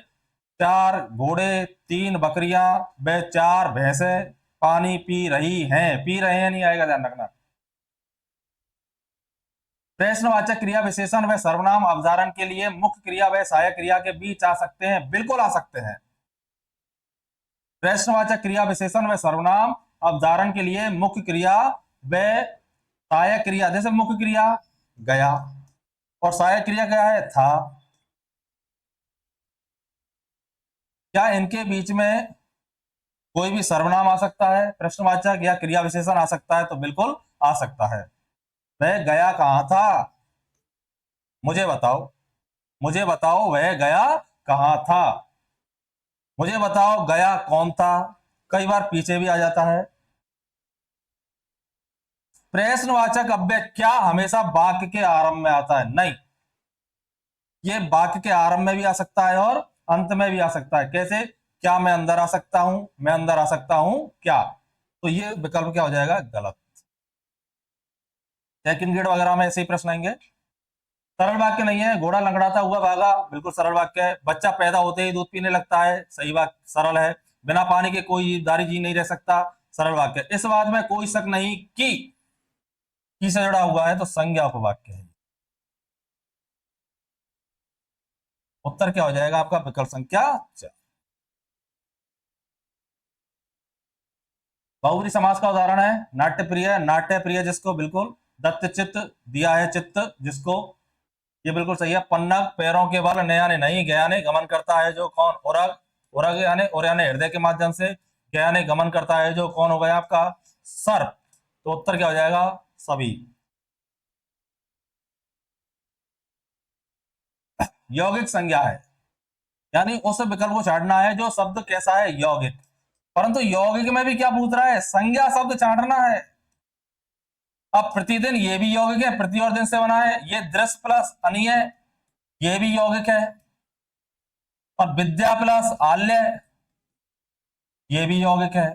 4 घोड़े, 3 बकरियां, वे 4 भैंसे पानी पी रही हैं। पी रहे हैं नहीं आएगा, ध्यान रखना। प्रश्नवाचक क्रिया विशेषण व सर्वनाम अवधारण के लिए मुख्य क्रिया व सहायक क्रिया के बीच आ सकते हैं। बिल्कुल आ सकते हैं। प्रश्नवाचक क्रिया विशेषण व सर्वनाम अवधारण के लिए मुख्य क्रिया व सहायक क्रिया, जैसे मुख्य क्रिया गया और सहायक क्रिया क्या है? था। क्या इनके बीच में कोई भी सर्वनाम आ सकता है प्रश्नवाचक, या क्रिया विशेषण आ सकता है? तो बिल्कुल आ सकता है। वह गया कहां था? मुझे बताओ, मुझे बताओ वह गया कहां था। मुझे बताओ गया कौन था? कई बार पीछे भी आ जाता है। प्रश्नवाचक अव्यय क्या हमेशा वाक्य के आरंभ में आता है? नहीं, ये वाक्य के आरंभ में भी आ सकता है और अंत में भी आ सकता है। कैसे? क्या मैं अंदर आ सकता हूं? मैं अंदर आ सकता हूं क्या? तो ये विकल्प क्या हो जाएगा? गलत। सेकंड ग्रेड वगैरह में ऐसे ही प्रश्न आएंगे। सरल वाक्य नहीं है। घोड़ा लंगड़ाता हुआ भागा, बिल्कुल सरल वाक्य है। बच्चा पैदा होते ही दूध पीने लगता है, सही बात, सरल है। बिना पानी के कोई जीवधारी जी नहीं रह सकता, सरल वाक्य। इस बात में कोई शक नहीं कि से जुड़ा हुआ है, तो संज्ञा उपवाक्य है। उत्तर क्या हो जाएगा आपका? विकल्प संख्या 4। बहुब्रीहि समास का उदाहरण है नाट्य प्रिय। नाट्य प्रिय जिसको, बिल्कुल दत्त चित्त दिया है चित्त जिसको, ये बिल्कुल सही है। पन्नग पैरों के बल नया ने नहीं गया ने गमन करता है जो कौन, उरग, उरग यानी हृदय के माध्यम से, गया ने गमन करता है जो कौन हो गया आपका सर्प। तो उत्तर क्या हो जाएगा सभी। यौगिक संज्ञा है, यानी उस विकल्प को छाड़ना है जो शब्द कैसा है यौगिक, परंतु यौगिक में भी क्या पूछ रहा है संज्ञा शब्द छाड़ना है। अब प्रतिदिन ये भी यौगिक है, प्रति और दिन से बना है, ये दृश्य प्लस अनीय ये भी यौगिक है, और विद्या प्लस आल्य ये भी यौगिक है।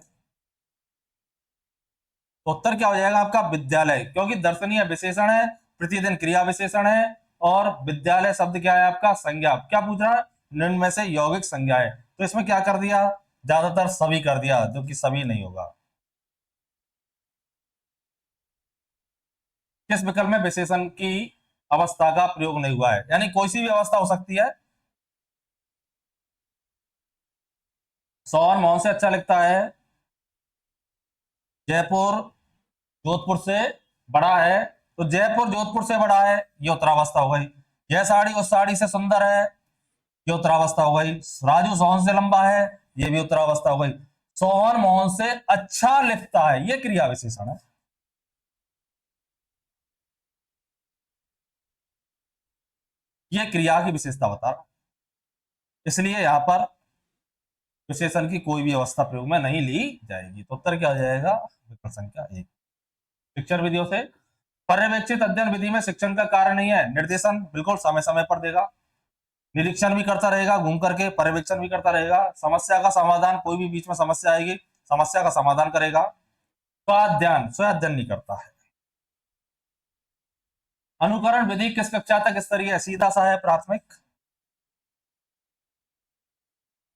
तो उत्तर क्या हो जाएगा आपका विद्यालय, क्योंकि दर्शनीय विशेषण है, प्रतिदिन क्रिया विशेषण है, और विद्यालय शब्द क्या है आपका संज्ञा। क्या पूछ रहा है निम्न में से यौगिक संज्ञा है, तो इसमें क्या कर दिया ज्यादातर सभी कर दिया, जो कि सभी नहीं होगा। किस विकल्प में विशेषण की अवस्था का प्रयोग नहीं हुआ है, यानी कोई सी भी अवस्था हो सकती है। सोहन मोहन से अच्छा लिखता है, जयपुर जोधपुर से बड़ा है, तो जयपुर जोधपुर से बड़ा है ये उत्तरावस्था हो गई। यह साड़ी उस साड़ी से सुंदर है ये उत्तरावस्था हो गई। राजू सोहन से लंबा है ये भी उत्तरावस्था हो गई। सोहन मोहन से अच्छा लिखता है ये क्रिया विशेषण है। ये क्रिया की विशेषता बता रहा, इसलिए यहां पर विशेषण की कोई भी अवस्था प्रयोग में नहीं ली जाएगी। तो उत्तर क्या हो जाएगा विकल्प संख्या एक। शिक्षण विधियों से पर्यवेक्षित अध्ययन विधि में शिक्षण का कार्य नहीं है निर्देशन, बिल्कुल समय समय पर देगा, निरीक्षण भी करता रहेगा घूम करके, पर्यवेक्षण भी करता रहेगा, समस्या का समाधान, कोई भी बीच में समस्या आएगी समस्या का समाधान करेगा, स्वाध्यान स्वाध्यान नहीं करता है। अनुकरण विधि किस कक्षा तक स्तरीय है, सीधा सा है प्राथमिक।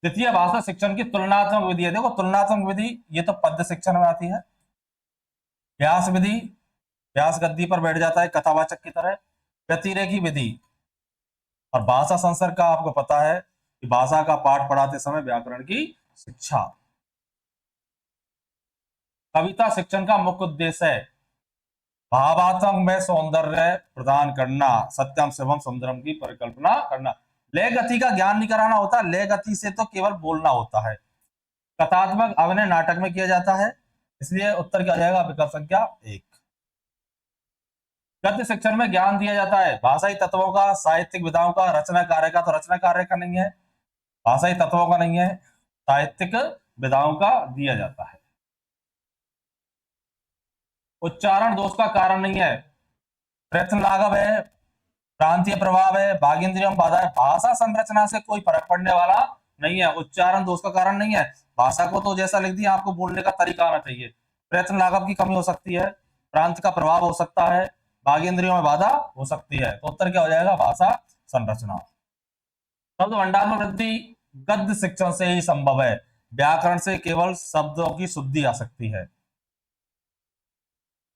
द्वितीय भाषा शिक्षण की तुलनात्मक विधि है, देखो तुलनात्मक विधि ये तो पद्य शिक्षण में आती है। व्यास विधि, व्यास गद्दी पर बैठ जाता है कथावाचक की तरह। व्यतिरेकी विधि और भाषा संसर्ग का आपको पता है कि भाषा का पाठ पढ़ाते समय व्याकरण की शिक्षा। कविता शिक्षण का मुख्य उद्देश्य है भावात्मक में सौंदर्य प्रदान करना, सत्यम शिवम सुंदरम की परिकल्पना करना। लय गति का ज्ञान नहीं कराना होता, लय गति से तो केवल बोलना होता है। कथात्मक अभिनय नाटक में किया जाता है, इसलिए उत्तर क्या हो जाएगा विकल्प संख्या एक। गद्य शिक्षण में ज्ञान दिया जाता है भाषाई तत्वों का, साहित्यिक विधाओं का, रचना कार्य का, तो रचना कार्य का नहीं है, भाषाई तत्वों का नहीं है, साहित्यिक विधाओं का दिया जाता है। उच्चारण दोष का कारण नहीं है, प्रयत्न लाघव है, प्रांतीय प्रभाव है, भागेंद्रियों में बाधा है, भाषा संरचना से कोई फर्क पड़ने वाला नहीं है, उच्चारण दोष का कारण नहीं है। भाषा को तो जैसा लिख दिया आपको बोलने का तरीका आना चाहिए। प्रयत्न लाघव की कमी हो सकती है, प्रांत का प्रभाव हो सकता है, भागेंद्रियों में बाधा हो सकती है, तो उत्तर क्या हो जाएगा भाषा संरचना। शब्द भंडार में वृद्धि गद्य शिक्षण से ही संभव है, व्याकरण से केवल शब्दों की शुद्धि आ सकती है।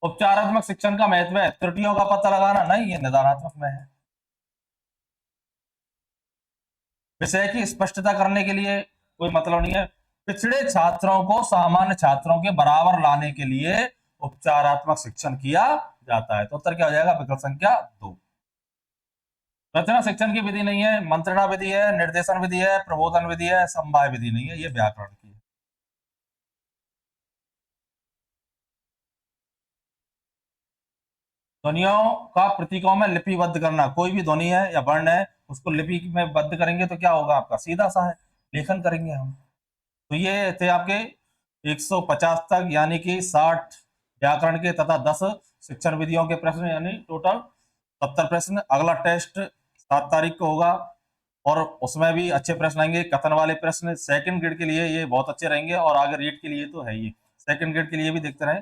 उपचारात्मक शिक्षण का महत्व है त्रुटियों का पता लगाना, नहीं ये निदानात्मक में है। विषय की स्पष्टता करने के लिए कोई मतलब नहीं है, पिछड़े छात्रों को सामान्य छात्रों के बराबर लाने के लिए उपचारात्मक शिक्षण किया जाता है, तो उत्तर क्या हो जाएगा विकल्प संख्या दो। रचना शिक्षण की विधि नहीं है, मंत्रणा विधि है, निर्देशन विधि है, प्रबोधन विधि है, समवाय विधि नहीं है, ये व्याकरण की है। ध्वनियों का प्रतीकों में लिपिबद्ध करना, कोई भी ध्वनि है या वर्ण है उसको लिपि में बद्ध करेंगे तो क्या होगा आपका सीधा सा है, लेखन करेंगे हम। तो ये थे आपके 150 तक, यानी कि 60 व्याकरण के तथा 10 शिक्षण विधियों के प्रश्न, यानी टोटल 70 प्रश्न। अगला टेस्ट 7 तारीख को होगा और उसमें भी अच्छे प्रश्न आएंगे, कथन वाले प्रश्न। सेकंड ग्रेड के लिए ये बहुत अच्छे रहेंगे और आगे रीट के लिए तो है ही, सेकंड ग्रेड के लिए भी देखते रहे।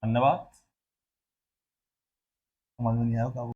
धन्यवाद। समझ में नहीं आया होगा।